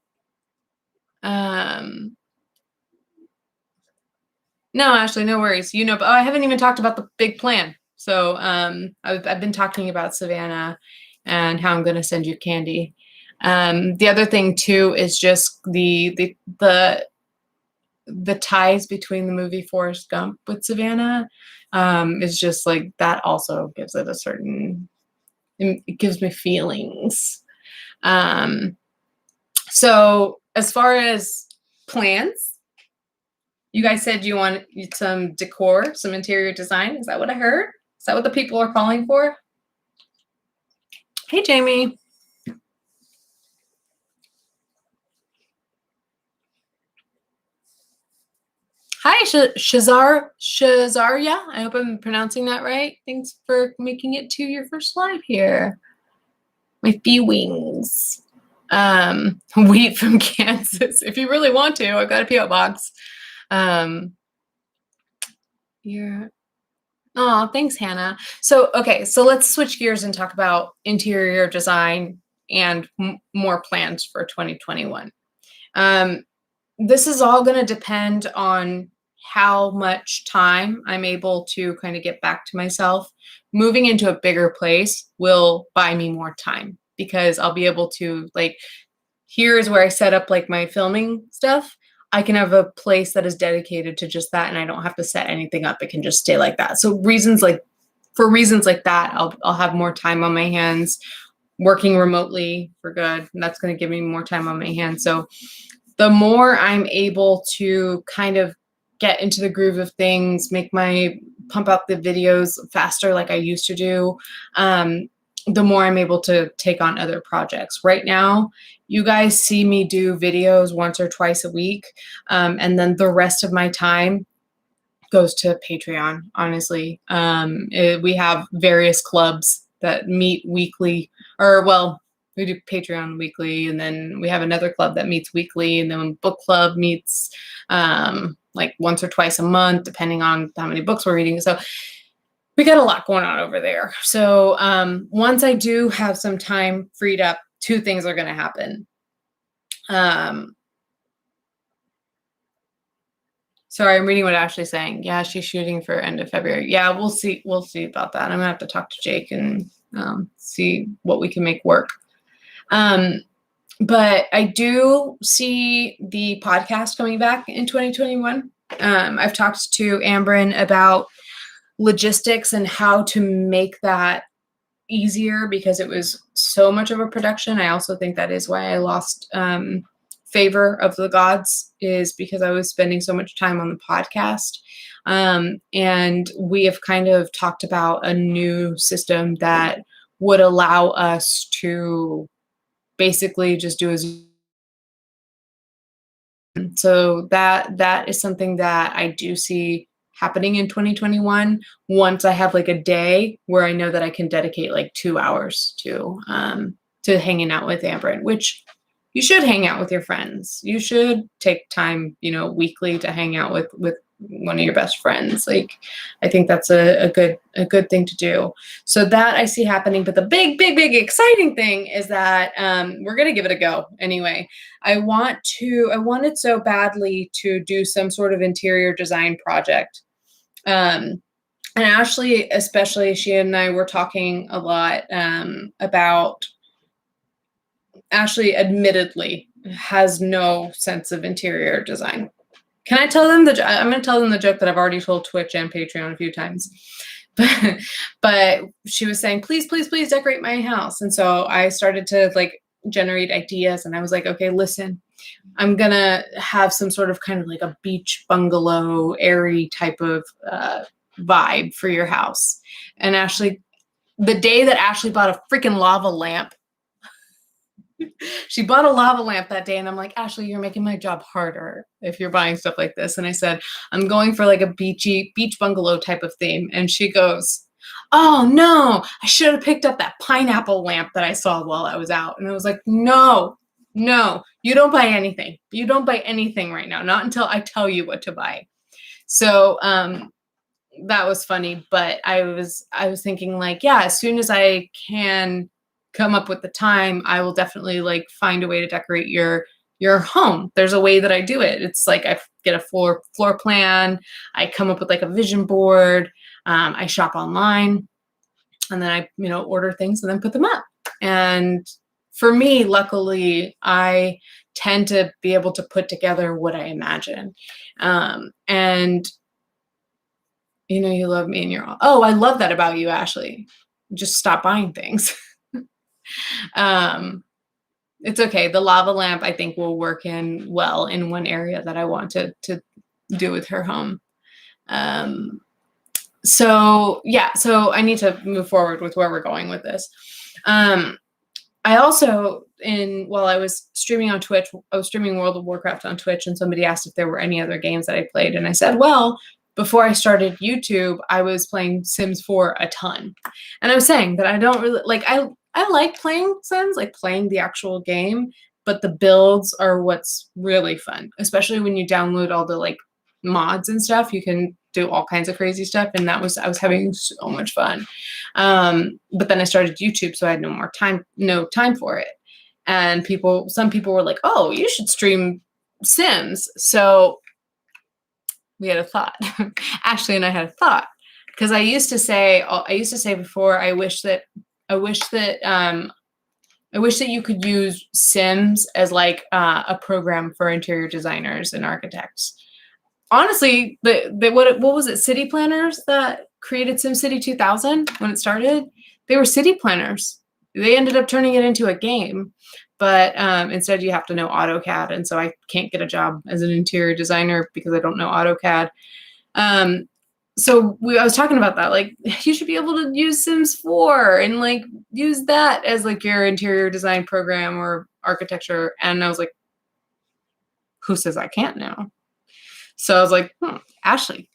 No, Ashley, no worries. But I haven't even talked about the big plan. So I've been talking about Savannah and how I'm going to send you candy. The other thing too is just the ties between the movie Forrest Gump with Savannah is just like that also gives it it gives me feelings. So as far as plans, you guys said you want some decor, some interior design. Is that what I heard? Is that what the people are calling for? Hey, Jamie. Hi, Shazarya. I hope I'm pronouncing that right. Thanks for making it to your first live here. My feelings. Wheat from Kansas. If you really want to, I've got a P.O. box. Oh, thanks, Hannah. So let's switch gears and talk about interior design and more plans for 2021. This is all going to depend on how much time I'm able to kind of get back to myself. Moving into a bigger place will buy me more time because I'll be able to here's where I set up like my filming stuff. I can have a place that is dedicated to just that, and I don't have to set anything up. It can just stay like that. So for reasons like that, I'll have more time on my hands working remotely for good. And that's going to give me more time on my hands. So the more I'm able to kind of get into the groove of things, pump out the videos faster like I used to do, the more I'm able to take on other projects. Right now, you guys see me do videos once or twice a week, and then the rest of my time goes to Patreon, honestly. We have various clubs that meet weekly, we do Patreon weekly, and then we have another club that meets weekly, and then book club meets like once or twice a month, depending on how many books we're reading. So we got a lot going on over there. So once I do have some time freed up, two things are going to happen. Sorry, I'm reading what Ashley's saying. Yeah, she's shooting for end of February. Yeah, we'll see. We'll see about that. I'm gonna have to talk to Jake and see what we can make work. But I do see the podcast coming back in 2021. I've talked to Ambrin about logistics and how to make that easier because it was so much of a production. I also think that is why I lost favor of the gods, is because I was spending so much time on the podcast. And we have kind of talked about a new system that would allow us to basically just do so that is something that I do see happening in 2021 once I have like a day where I know that I can dedicate like 2 hours to hanging out with Amber, which you should hang out with your friends. You should take time, weekly to hang out with one of your best friends. Like, I think that's a good thing to do. So that I see happening. But the big exciting thing is that we're gonna give it a go anyway. I wanted so badly to do some sort of interior design project. And Ashley, especially, she and I were talking a lot about. Ashley admittedly has no sense of interior design. Can I tell them I'm going to tell them the joke that I've already told Twitch and Patreon a few times. But she was saying, please decorate my house. And so I started to like generate ideas, and I was like, okay, listen, I'm going to have some sort of kind of like a beach bungalow, airy type of vibe for your house. And Ashley, the day that Ashley bought a freaking lava lamp, she bought a lava lamp that day, and I'm like, Ashley, you're making my job harder if you're buying stuff like this. And I said, I'm going for like a beach bungalow type of theme. And she goes, oh no, I should have picked up that pineapple lamp that I saw while I was out. And I was like, no, you don't buy anything. You don't buy anything right now, not until I tell you what to buy. So that was funny, but I was thinking like, yeah, as soon as I can come up with the time, I will definitely like find a way to decorate your home. There's a way that I do it. It's like I get a floor plan. I come up with like a vision board. I shop online, and then I order things and then put them up. And for me, luckily, I tend to be able to put together what I imagine. And you love me, and I love that about you, Ashley. Just stop buying things. It's okay. The lava lamp, I think, will work well in one area that I want to do with her home. So I need to move forward with where we're going with this. I also, while I was streaming on Twitch, I was streaming World of Warcraft on Twitch, and somebody asked if there were any other games that I played. And I said, well, before I started YouTube, I was playing Sims 4 a ton. And I was saying that I don't really like, I like playing Sims, like playing the actual game, but the builds are what's really fun, especially when you download all the like mods and stuff. You can do all kinds of crazy stuff, and I was having so much fun. But then I started YouTube, so I had no time for it. And some people were like, "Oh, you should stream Sims." So we had a thought. Ashley and I had a thought, because I used to say before, I wish that you could use Sims as like a program for interior designers and architects. Honestly, what was it? City planners that created SimCity 2000 when it started, they were city planners. They ended up turning it into a game, but instead you have to know AutoCAD, and so I can't get a job as an interior designer because I don't know AutoCAD. So I was talking about that, like, you should be able to use Sims 4 and like use that as like your interior design program or architecture. And I was like, who says I can't now? So I was like, Ashley,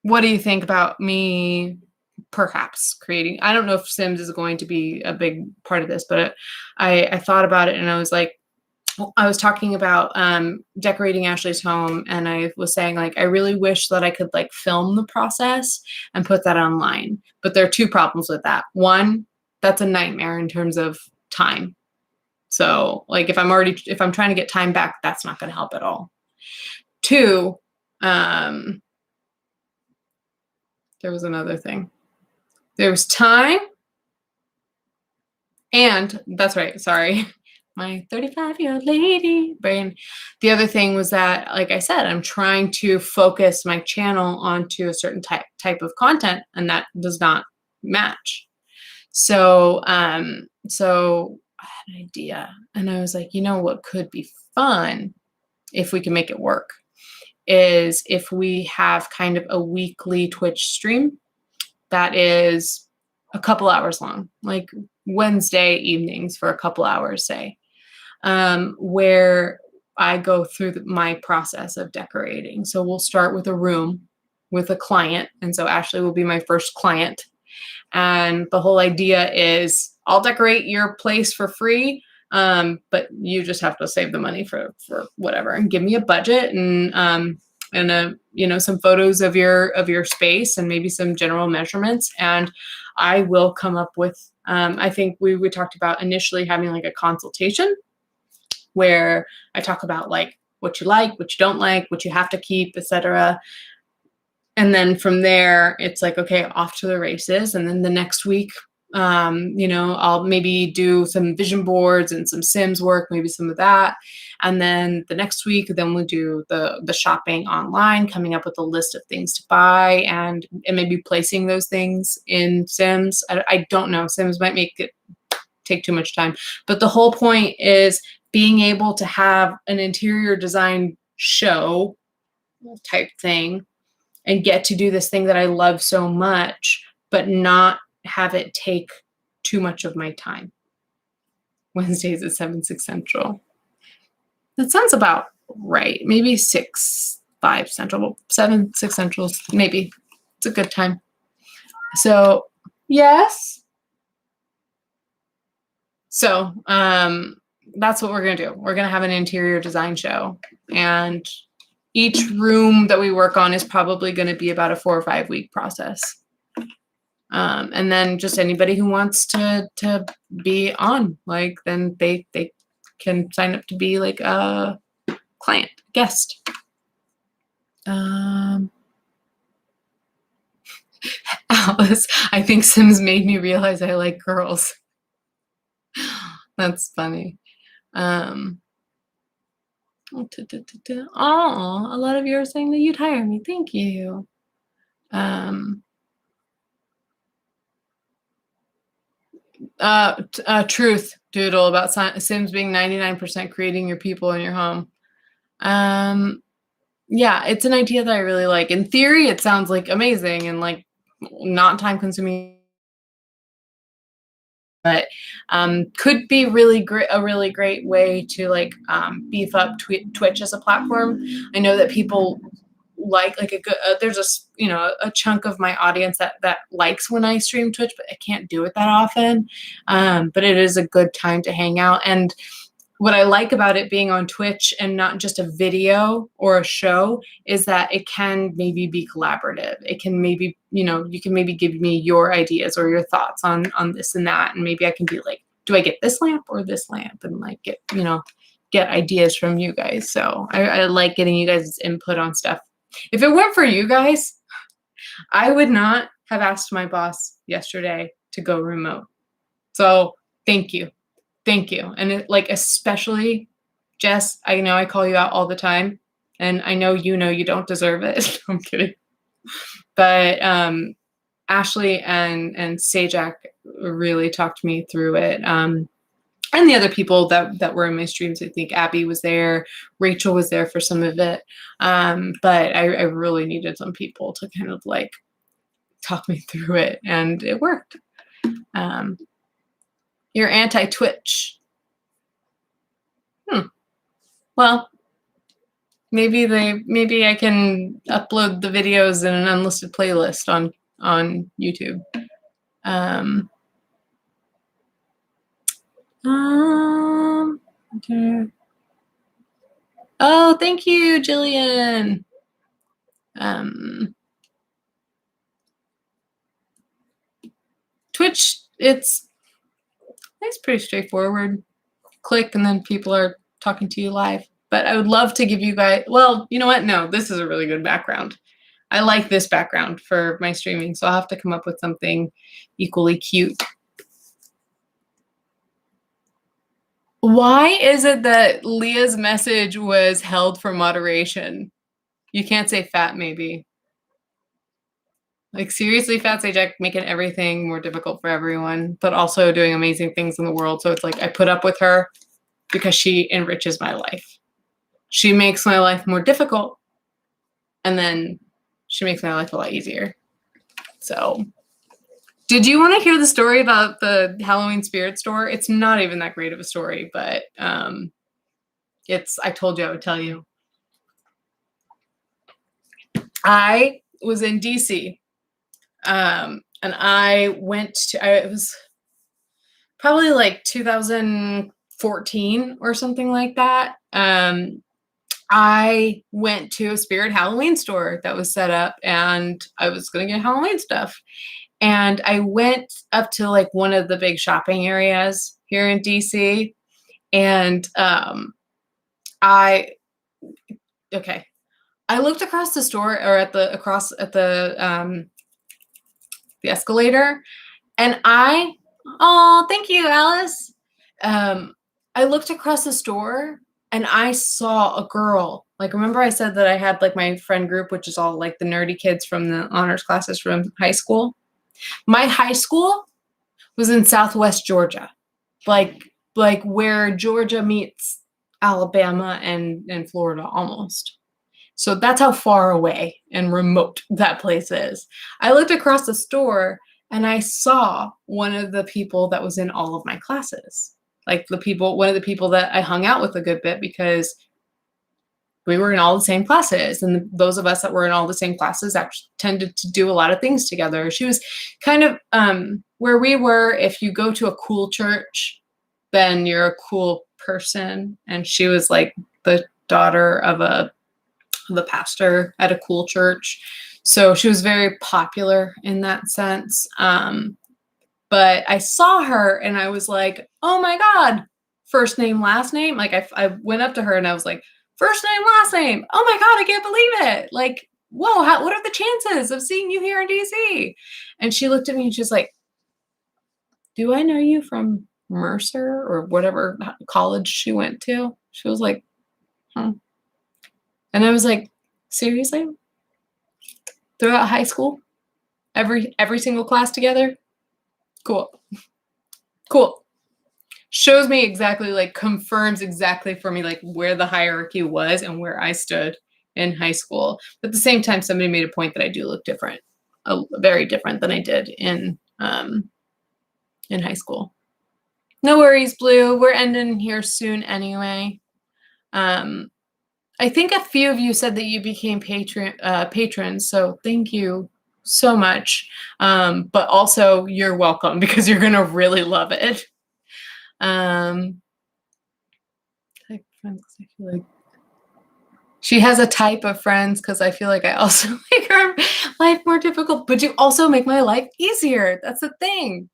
what do you think about me perhaps creating? I don't know if Sims is going to be a big part of this, but I thought about it, and I was like, I was talking about decorating Ashley's home, and I was saying, like, I really wish that I could like film the process and put that online. But there are two problems with that. One, that's a nightmare in terms of time. So like if I'm trying to get time back, that's not going to help at all. Two, there was another thing. There was time, and that's right. Sorry. My 35-year-old lady brain. The other thing was that, like I said, I'm trying to focus my channel onto a certain type of content, and that does not match. So I had an idea, and I was like, what could be fun if we can make it work is if we have kind of a weekly Twitch stream that is a couple hours long, like Wednesday evenings for a couple hours, say. Where I go through my process of decorating. So we'll start with a room with a client. And so Ashley will be my first client. And the whole idea is I'll decorate your place for free, but you just have to save the money for whatever and give me a budget and some photos of your space and maybe some general measurements. And I will come up with, I think we talked about initially having like a consultation where I talk about like what you like, what you don't like, what you have to keep, etc. And then from there, it's like, okay, off to the races. And then the next week, I'll maybe do some vision boards and some Sims work, maybe some of that. And then the next week, then we'll do the shopping online, coming up with a list of things to buy and maybe placing those things in Sims. I don't know. Sims might make it take too much time. But the whole point is being able to have an interior design show type thing and get to do this thing that I love so much, but not have it take too much of my time. Wednesdays at 7, 6 Central. That sounds about right. Maybe 6, 5 Central. 7, 6 Central, maybe. It's a good time. So, yes. So, that's what we're going to do. We're going to have an interior design show. And each room that we work on is probably going to be about a 4 or 5 week process. And then just anybody who wants to be on, like, then they can sign up to be like a client, guest. Alice, I think Sims made me realize I like girls. That's funny. Oh, a lot of you are saying that you'd hire me. Thank you. Truth doodle about Sims being 99% creating your people in your home. Yeah, it's an idea that I really like. In theory, it sounds like amazing and like not time consuming, but could be really great, a really great way to like beef up Twitch as a platform. I know that people like a good there's a chunk of my audience that likes when I stream Twitch, but I can't do it that often. But it is a good time to hang out. And what I like about it being on Twitch and not just a video or a show is that it can maybe be collaborative. It can maybe, you can maybe give me your ideas or your thoughts on this and that. And maybe I can be like, do I get this lamp or this lamp? And like get ideas from you guys. So I like getting you guys' input on stuff. If it weren't for you guys, I would not have asked my boss yesterday to go remote. So thank you. Thank you. And especially Jess, I know I call you out all the time and I know you don't deserve it. I'm kidding. But Ashley and Sajak really talked me through it. And the other people that were in my streams, I think Abby was there, Rachel was there for some of it. But I really needed some people to kind of like talk me through it, and it worked. You're anti-Twitch. Well, maybe I can upload the videos in an unlisted playlist on YouTube. Okay. Oh, thank you, Jillian. Twitch, it's pretty straightforward. Click and then people are talking to you live. But I would love to give you guys, well, you know what? No, this is a really good background. I like this background for my streaming, so I'll have to come up with something equally cute. Why is it that Leah's message was held for moderation? You can't say fat, maybe. Like, seriously, Fat Sajak making everything more difficult for everyone, but also doing amazing things in the world. So it's like I put up with her because she enriches my life. She makes my life more difficult, and then she makes my life a lot easier. So, did you want to hear the story about the Halloween spirit store? It's not even that great of a story, but I told you I would tell you. I was in DC. And I went to, it was probably like 2014 or something like that. I went to a Spirit Halloween store that was set up, and I was going to get Halloween stuff. And I went up to like one of the big shopping areas here in DC, and I looked across the store, or at the escalator, and thank you, Alice. I looked across the store and I saw a girl. Like, remember I said that I had like my friend group, which is all like the nerdy kids from the honors classes from high school. My high school was in Southwest Georgia, like where Georgia meets Alabama and Florida almost. So that's how far away and remote that place is. I looked across the store and I saw one of the people that was in all of my classes. Like one of the people that I hung out with a good bit, because we were in all the same classes. And those of us that were in all the same classes actually tended to do a lot of things together. She was kind of where we were. If you go to a cool church, then you're a cool person. And she was like the daughter of the pastor at a cool church. So she was very popular in that sense. But I saw her and I was like, oh my God, first name, last name. Like I went up to her and I was like, first name, last name. Oh my God, I can't believe it. Like, whoa, what are the chances of seeing you here in DC? And she looked at me and she's like, do I know you from Mercer or whatever college she went to? She was like, huh. And I was like, seriously? Throughout high school? Every single class together? Cool. Cool. Shows me exactly, like confirms exactly for me, like where the hierarchy was and where I stood in high school. But at the same time, somebody made a point that I do look different, very different than I did in high school. No worries, Blue. We're ending here soon anyway. I think a few of you said that you became patrons, so thank you so much. But also, you're welcome, because you're gonna really love it. I feel like she has a type of friends, because I feel like I also make her life more difficult, but you also make my life easier. That's the thing.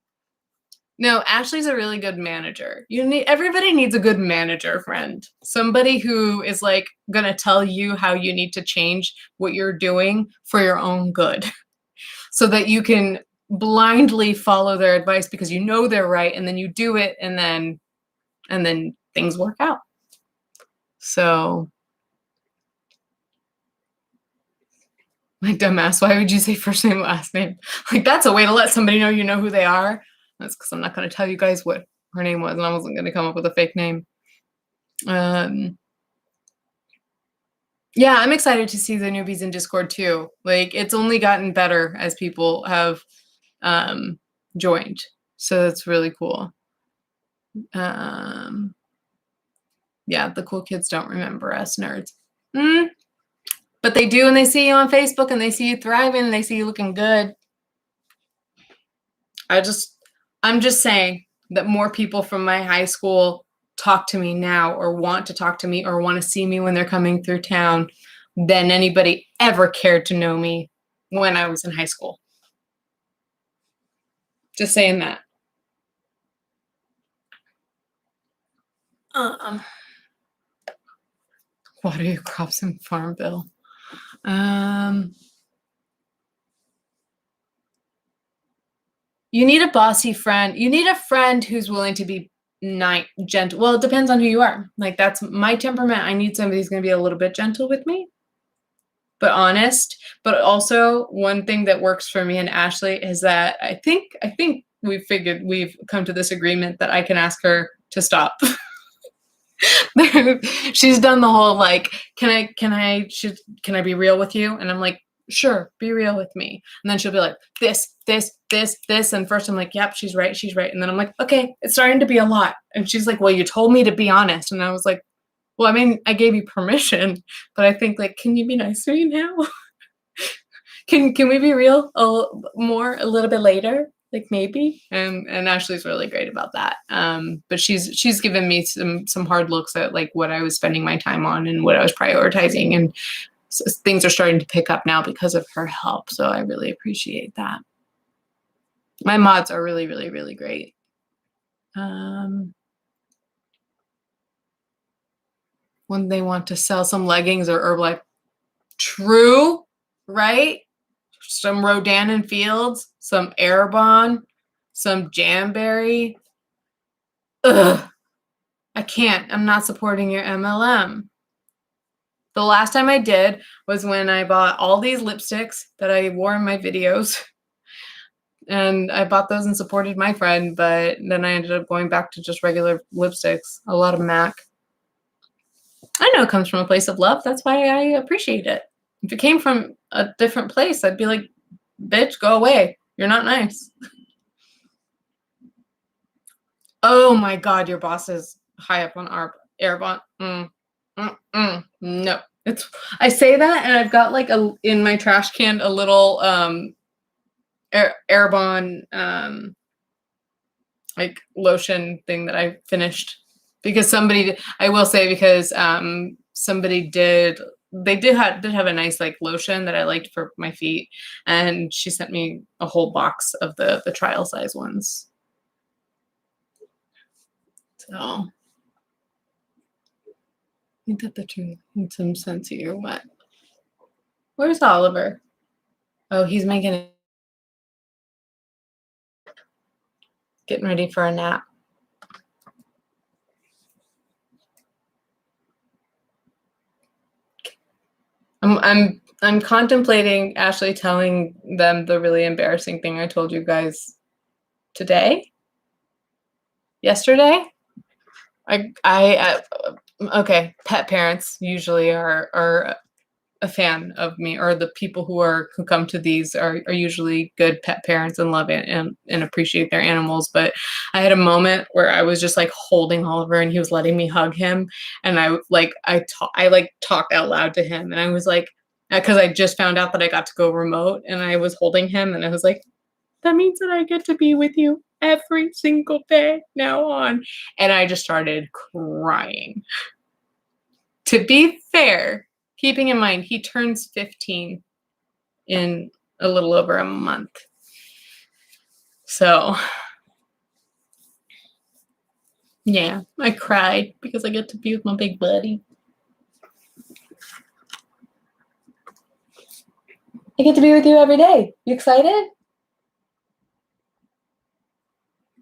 No, Ashley's a really good manager. Everybody needs a good manager friend. Somebody who is like gonna tell you how you need to change what you're doing for your own good, so that you can blindly follow their advice because you know they're right, and then you do it, and then things work out. So, my dumbass, why would you say first name, last name? Like, that's a way to let somebody know you know who they are. That's because I'm not going to tell you guys what her name was, and I wasn't going to come up with a fake name. Yeah, I'm excited to see the newbies in Discord too. Like, it's only gotten better as people have joined. So that's really cool. Yeah, the cool kids don't remember us nerds. But they do, and they see you on Facebook, and they see you thriving, and they see you looking good. I'm just saying that more people from my high school talk to me now, or want to talk to me, or want to see me when they're coming through town, than anybody ever cared to know me when I was in high school. Just saying that. Water your crops in Farmville. You need a bossy friend. You need a friend who's willing to be gentle. Well, it depends on who you are. Like, that's my temperament. I need somebody who's going to be a little bit gentle with me, but honest. But also, one thing that works for me and Ashley is that I think we've come to this agreement that I can ask her to stop. She's done the whole like, can I be real with you? And I'm like, sure, be real with me. And then she'll be like, this. And first I'm like, yep, she's right. And then I'm like, okay, it's starting to be a lot. And she's like, well, you told me to be honest. And I was like, well, I mean, I gave you permission, but I think, like, can you be nice to me now? Can we be real a little bit later? Like maybe. And Ashley's really great about that. But she's given me some hard looks at like what I was spending my time on and what I was prioritizing, and so things are starting to pick up now because of her help. So I really appreciate that. My mods are really, really, really great. When they want to sell some leggings or Herbalife, true, right? Some Rodan and Fields, some Arbonne, some Jamberry. Ugh, I can't. I'm not supporting your MLM. The last time I did was when I bought all these lipsticks that I wore in my videos. And I bought those and supported my friend, but then I ended up going back to just regular lipsticks, a lot of MAC. I know it comes from a place of love. That's why I appreciate it. If it came from a different place, I'd be like, bitch, go away. You're not nice. Oh my God, your boss is high up on our Arbonne. No. I say that and I've got like in my trash can a little Arbonne like lotion thing that I finished because somebody did have a nice like lotion that I liked for my feet, and she sent me a whole box of the trial size ones. So ain't that the truth in some sense here? What? Where's Oliver? Oh, he's getting ready for a nap. I'm contemplating Ashley telling them the really embarrassing thing I told you guys yesterday. Okay, pet parents usually are a fan of me, or the people who come to these are usually good pet parents and love it and appreciate their animals. But I had a moment where I was just like holding Oliver and he was letting me hug him, and I talked out loud to him, and I was like, because I just found out that I got to go remote, and I was holding him and I was like, that means that I get to be with you every single day now on. And I just started crying. To be fair, keeping in mind, he turns 15 in a little over a month. So, yeah, I cried because I get to be with my big buddy. I get to be with you every day. You excited?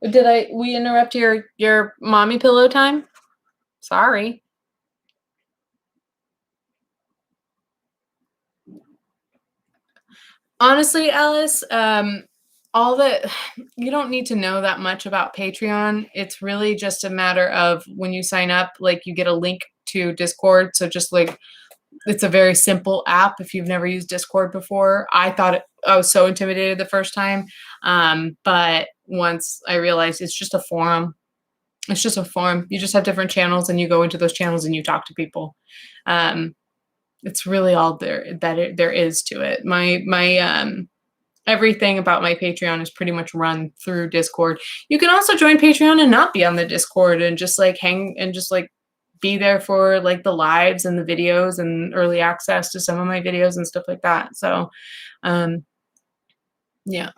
Did we interrupt your mommy pillow time? Sorry. Honestly, Alice, all that you don't need to know that much about Patreon. It's really just a matter of when you sign up, like you get a link to Discord. So just like it's a very simple app. If you've never used Discord before, I was so intimidated the first time. But once I realized it's just a forum. It's just a forum. You just have different channels and you go into those channels and you talk to people. It's really all there is to it. My everything about my Patreon is pretty much run through Discord. You can also join Patreon and not be on the Discord and just like hang and just like be there for like the lives and the videos and early access to some of my videos and stuff like that. So, yeah.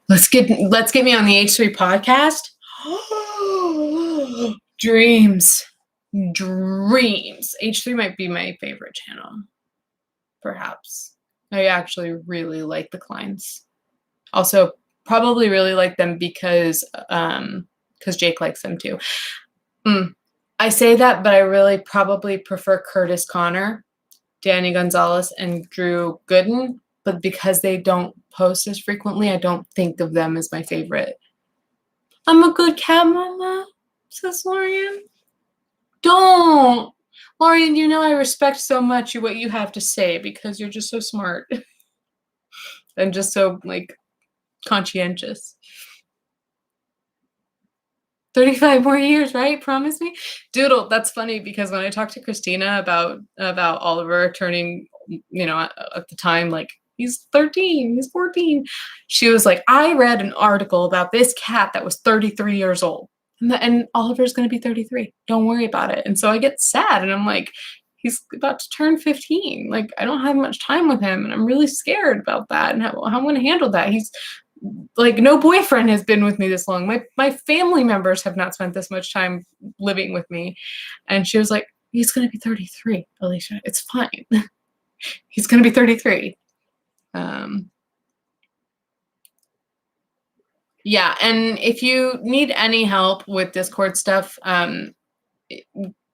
Let's get me on the H3 podcast. Dreams. H3 might be my favorite channel. Perhaps. I actually really like the Kleins. Also, probably really like them because Jake likes them too. I say that, but I really probably prefer Curtis Connor, Danny Gonzalez, and Drew Gooden. But because they don't post as frequently, I don't think of them as my favorite. I'm a good cat mama, says Lorian. Don't. Lorian, you know I respect so much what you have to say because you're just so smart. And just so, like, conscientious. 35 more years, right? Promise me. Doodle, that's funny because when I talked to Christina about Oliver turning, at the time, like he's 13, he's 14, she was like, I read an article about this cat that was 33 years old. And Oliver's going to be 33. Don't worry about it. And so I get sad and I'm like, he's about to turn 15. Like, I don't have much time with him. And I'm really scared about that and how I'm going to handle that. He's like, no boyfriend has been with me this long. My family members have not spent this much time living with me. And she was like, he's going to be 33, Alicia. It's fine. He's going to be 33. Yeah, and if you need any help with Discord stuff,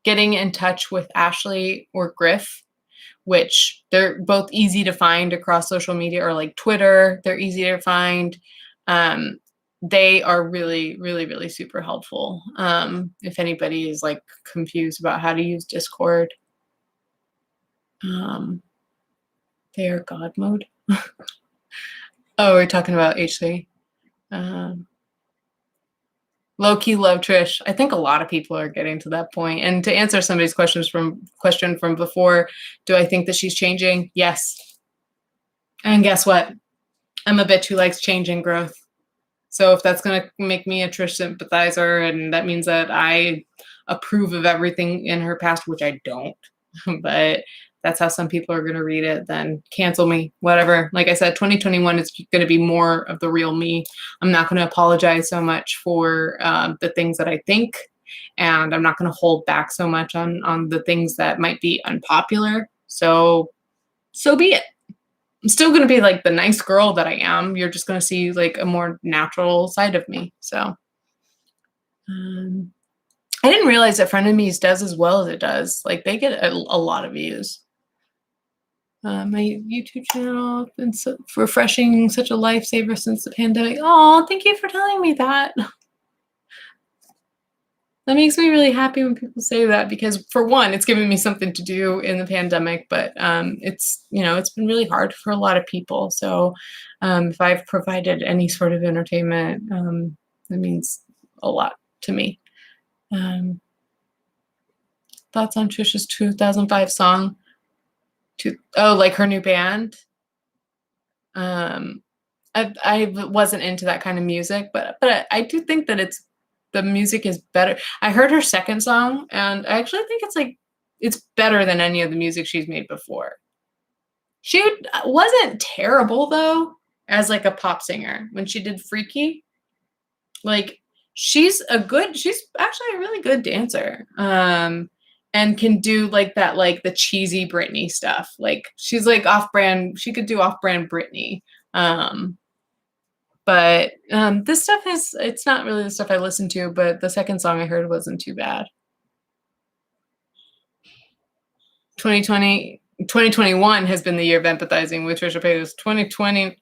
getting in touch with Ashley or Griff, which they're both easy to find across social media, or like Twitter, they're easy to find. They are really, really, really super helpful. If anybody is like confused about how to use Discord, they are God mode. Oh, we're talking about H3. Low-key love Trish. I think a lot of people are getting to that point. And to answer somebody's question from before, do I think that she's changing? Yes. And guess what? I'm a bitch who likes change and growth. So if that's going to make me a Trish sympathizer, and that means that I approve of everything in her past, which I don't, but that's how some people are going to read it, then cancel me, whatever. Like I said, 2021 is going to be more of the real me. I'm not going to apologize so much for the things that I think, and I'm not going to hold back so much on the things that might be unpopular. So be it. I'm still going to be like the nice girl that I am. You're just going to see like a more natural side of me. So I didn't realize that Frenemies does as well as it does. Like they get a lot of views. My YouTube channel has been so refreshing, such a lifesaver since the pandemic. Oh, thank you for telling me that. That makes me really happy when people say that, because for one, it's given me something to do in the pandemic, but it's been really hard for a lot of people. So if I've provided any sort of entertainment, that means a lot to me. Thoughts on Trisha's 2005 song? Like her new band. I wasn't into that kind of music, but I do think that the music is better. I heard her second song, and I actually think it's better than any of the music she's made before. She wasn't terrible though as like a pop singer when she did Freaky. Like she's actually a really good dancer. And can do like that, like the cheesy Britney stuff. Like she's like off-brand. She could do off-brand Britney. But this stuff it's not really the stuff I listen to, but the second song I heard wasn't too bad. 2021 has been the year of empathizing with Trisha Paytas. 2020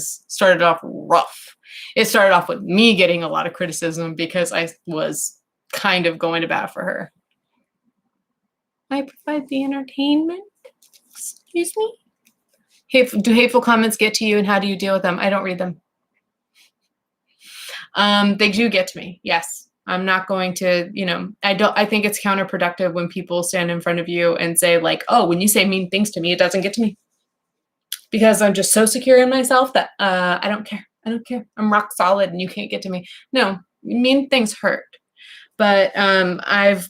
started off rough. It started off with me getting a lot of criticism because I was kind of going to bat for her. I provide the entertainment. Excuse me? Do hateful comments get to you, and how do you deal with them? I don't read them. They do get to me. Yes. I'm not going to, I think it's counterproductive when people stand in front of you and say like, oh, when you say mean things to me, it doesn't get to me. Because I'm just so secure in myself that I don't care. I don't care. I'm rock solid and you can't get to me. No, mean things hurt. But I've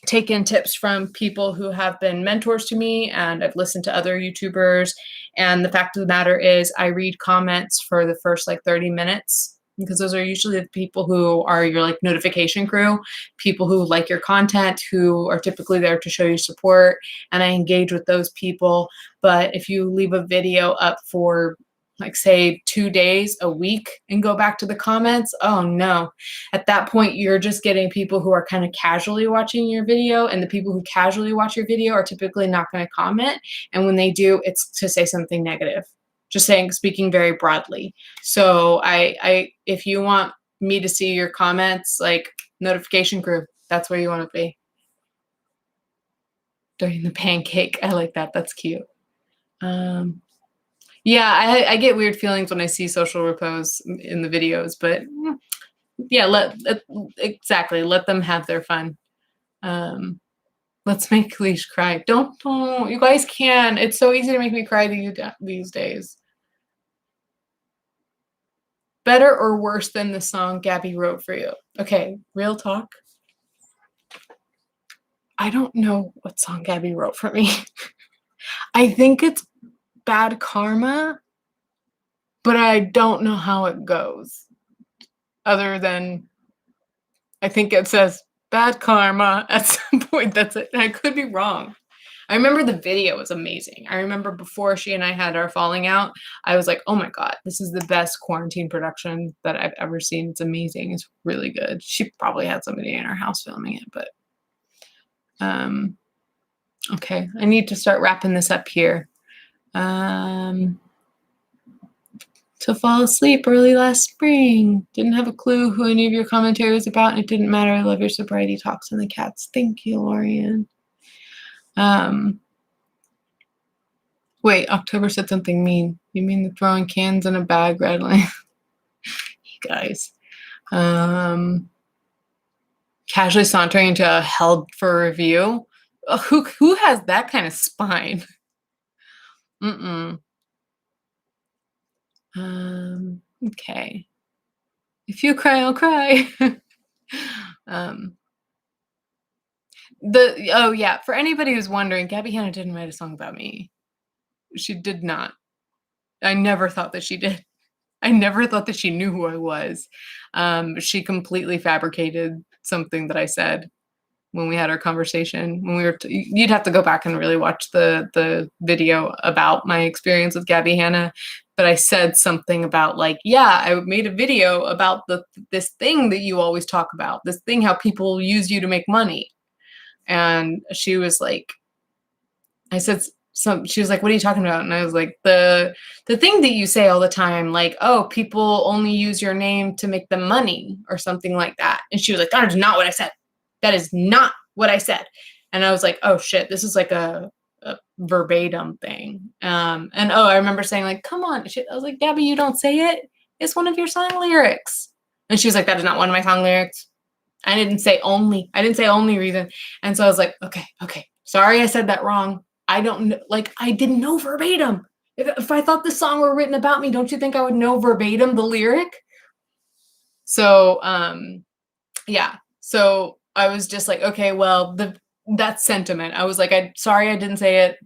taken tips from people who have been mentors to me, and I've listened to other YouTubers. And the fact of the matter is I read comments for the first like 30 minutes, because those are usually the people who are your like notification crew, people who like your content, who are typically there to show you support. And I engage with those people. But if you leave a video up for like say 2 days, a week, and go back to the comments, oh no. At that point, you're just getting people who are kind of casually watching your video, and the people who casually watch your video are typically not going to comment. And when they do, it's to say something negative, speaking very broadly. So if you want me to see your comments, like notification crew, that's where you want to be. During the pancake. I like that. That's cute. Yeah, I get weird feelings when I see social repos in the videos, but Yeah, exactly. Let them have their fun. Let's make Leash cry. Don't. You guys can. It's so easy to make me cry these days. Better or worse than the song Gabby wrote for you? Okay, real talk. I don't know what song Gabby wrote for me. I think it's Bad Karma, but I don't know how it goes. Other than I think it says Bad Karma at some point. That's it. I could be wrong. I remember the video was amazing. I remember before she and I had our falling out, I was like, oh my God, this is the best quarantine production that I've ever seen. It's amazing. It's really good. She probably had somebody in her house filming it, but okay. I need to start wrapping this up here. To fall asleep early last spring. Didn't have a clue who any of your commentary was about, and it didn't matter. I love your sobriety talks and the cats. Thank you, Lorian. Wait, October said something mean. You mean the throwing cans in a bag rattling? You guys. Casually sauntering into a held for review. Who has that kind of spine? Okay. If you cry, I'll cry. Oh yeah, for anybody who's wondering, Gabby Hanna didn't write a song about me. She did not. I never thought that she did. I never thought that she knew who I was. She completely fabricated something that I said when we had our conversation. When we were, you'd have to go back and really watch the video about my experience with Gabby Hanna. But I said something about like, yeah, I made a video about this thing that you always talk about, this thing how people use you to make money. And she was like, I said she was like, what are you talking about? And I was like, the thing that you say all the time, like, oh, people only use your name to make them money or something like that. And she was like, that is not what I said. That is not what I said. And I was like, oh shit, this is like a verbatim thing. And I remember saying like, come on. I was like, Gabby, you don't say it. It's one of your song lyrics. And she was like, that is not one of my song lyrics. I didn't say only reason. And so I was like, okay. Sorry, I said that wrong. I don't know, like, I didn't know verbatim. If I thought this song were written about me, don't you think I would know verbatim the lyric? So, yeah. So I was just like, okay, well, that sentiment. I was like, sorry, I didn't say it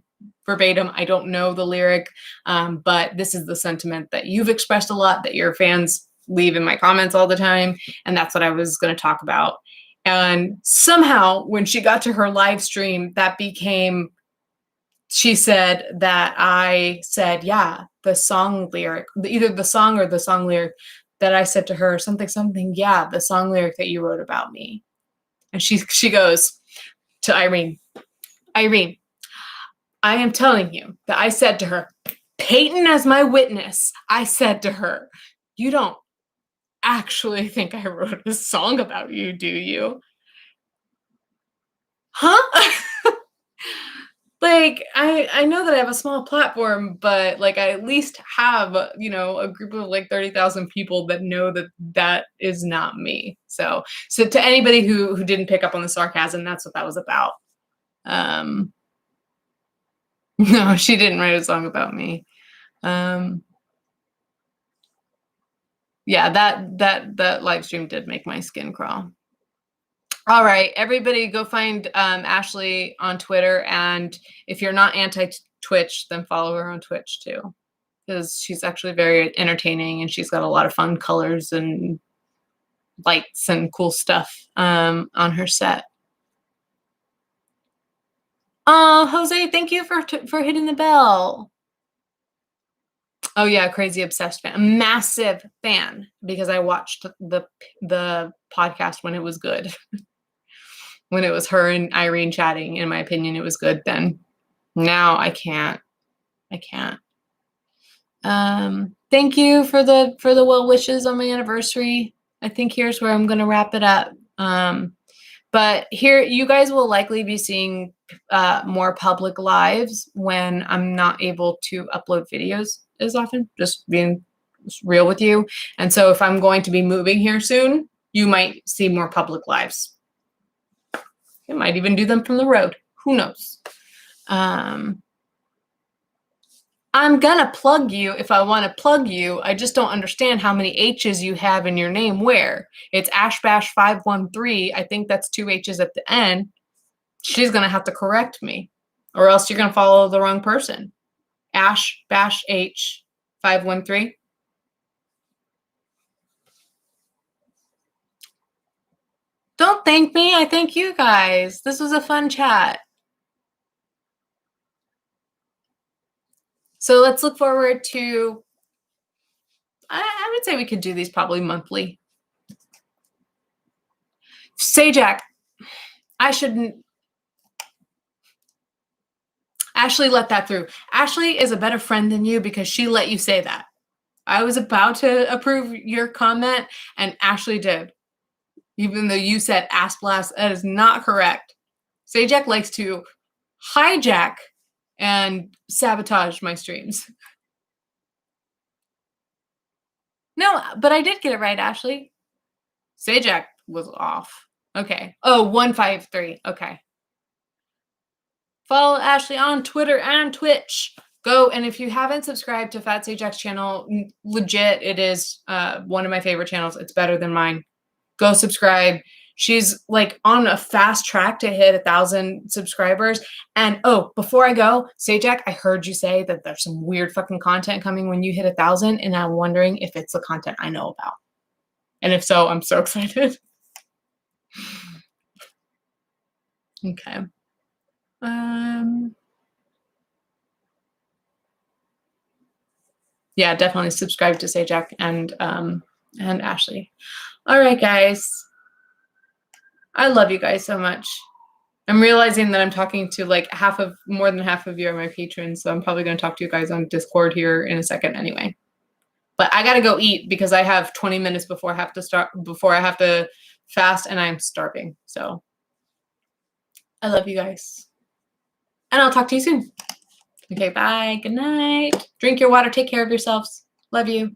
verbatim. I don't know the lyric, but this is the sentiment that you've expressed a lot, that your fans leave in my comments all the time. And that's what I was going to talk about. And somehow when she got to her live stream, she said that I said, yeah, the song lyric, either the song or the song lyric, that I said to her something, yeah, the song lyric that you wrote about me. And she goes to Irene, I am telling you that I said to her, Peyton as my witness, I said to her, you don't actually think I wrote a song about you, do you? Huh? Like, I know that I have a small platform, but like I at least have, a group of like 30,000 people that know that is not me. So to anybody who didn't pick up on the sarcasm, that's what that was about. No, she didn't write a song about me. Yeah, that live stream did make my skin crawl. All right, everybody go find Ashley on Twitter. And if you're not anti-Twitch, then follow her on Twitch too, because she's actually very entertaining and she's got a lot of fun colors and lights and cool stuff on her set. Oh, Jose, thank you for hitting the bell. Oh yeah, crazy obsessed fan, a massive fan, because I watched the podcast when it was good. When it was her and Irene chatting, in my opinion, it was good then. Now I can't. Thank you for the well wishes on my anniversary. I think here's where I'm going to wrap it up. But here, you guys will likely be seeing more public lives when I'm not able to upload videos as often, just being real with you. And so if I'm going to be moving here soon, you might see more public lives. You might even do them from the road. Who knows? I'm gonna plug you if I want to plug you. I just don't understand how many H's you have in your name where. It's ashbash513. I think that's 2 H's at the end. She's gonna have to correct me, or else you're gonna follow the wrong person. ashbashh513. Don't thank me. I thank you guys. This was a fun chat. So let's look forward to, I would say we could do these probably monthly. Sajak, I shouldn't. Ashley let that through. Ashley is a better friend than you because she let you say that. I was about to approve your comment and Ashley did. Even though you said ass blast, that is not correct. Sajak likes to hijack and sabotage my streams. No, but I did get it right, Ashley. Sajak was off. Okay. Oh, 153. Okay. Follow Ashley on Twitter and Twitch. Go, and if you haven't subscribed to Fat Sajak's channel, legit, it is one of my favorite channels. It's better than mine. Go subscribe. She's like on a fast track to hit 1,000 subscribers. And oh, before I go, Sajak, I heard you say that there's some weird fucking content coming when you hit 1,000, and I'm wondering if it's the content I know about. And if so, I'm so excited. Okay. Yeah, definitely subscribe to Sajak and Ashley. All right, guys. I love you guys so much. I'm realizing that I'm talking to like more than half of you are my patrons, so I'm probably going to talk to you guys on Discord here in a second anyway. But I got to go eat because I have 20 minutes before I have to fast, and I'm starving. So I love you guys. And I'll talk to you soon. Okay, bye. Good night. Drink your water. Take care of yourselves. Love you.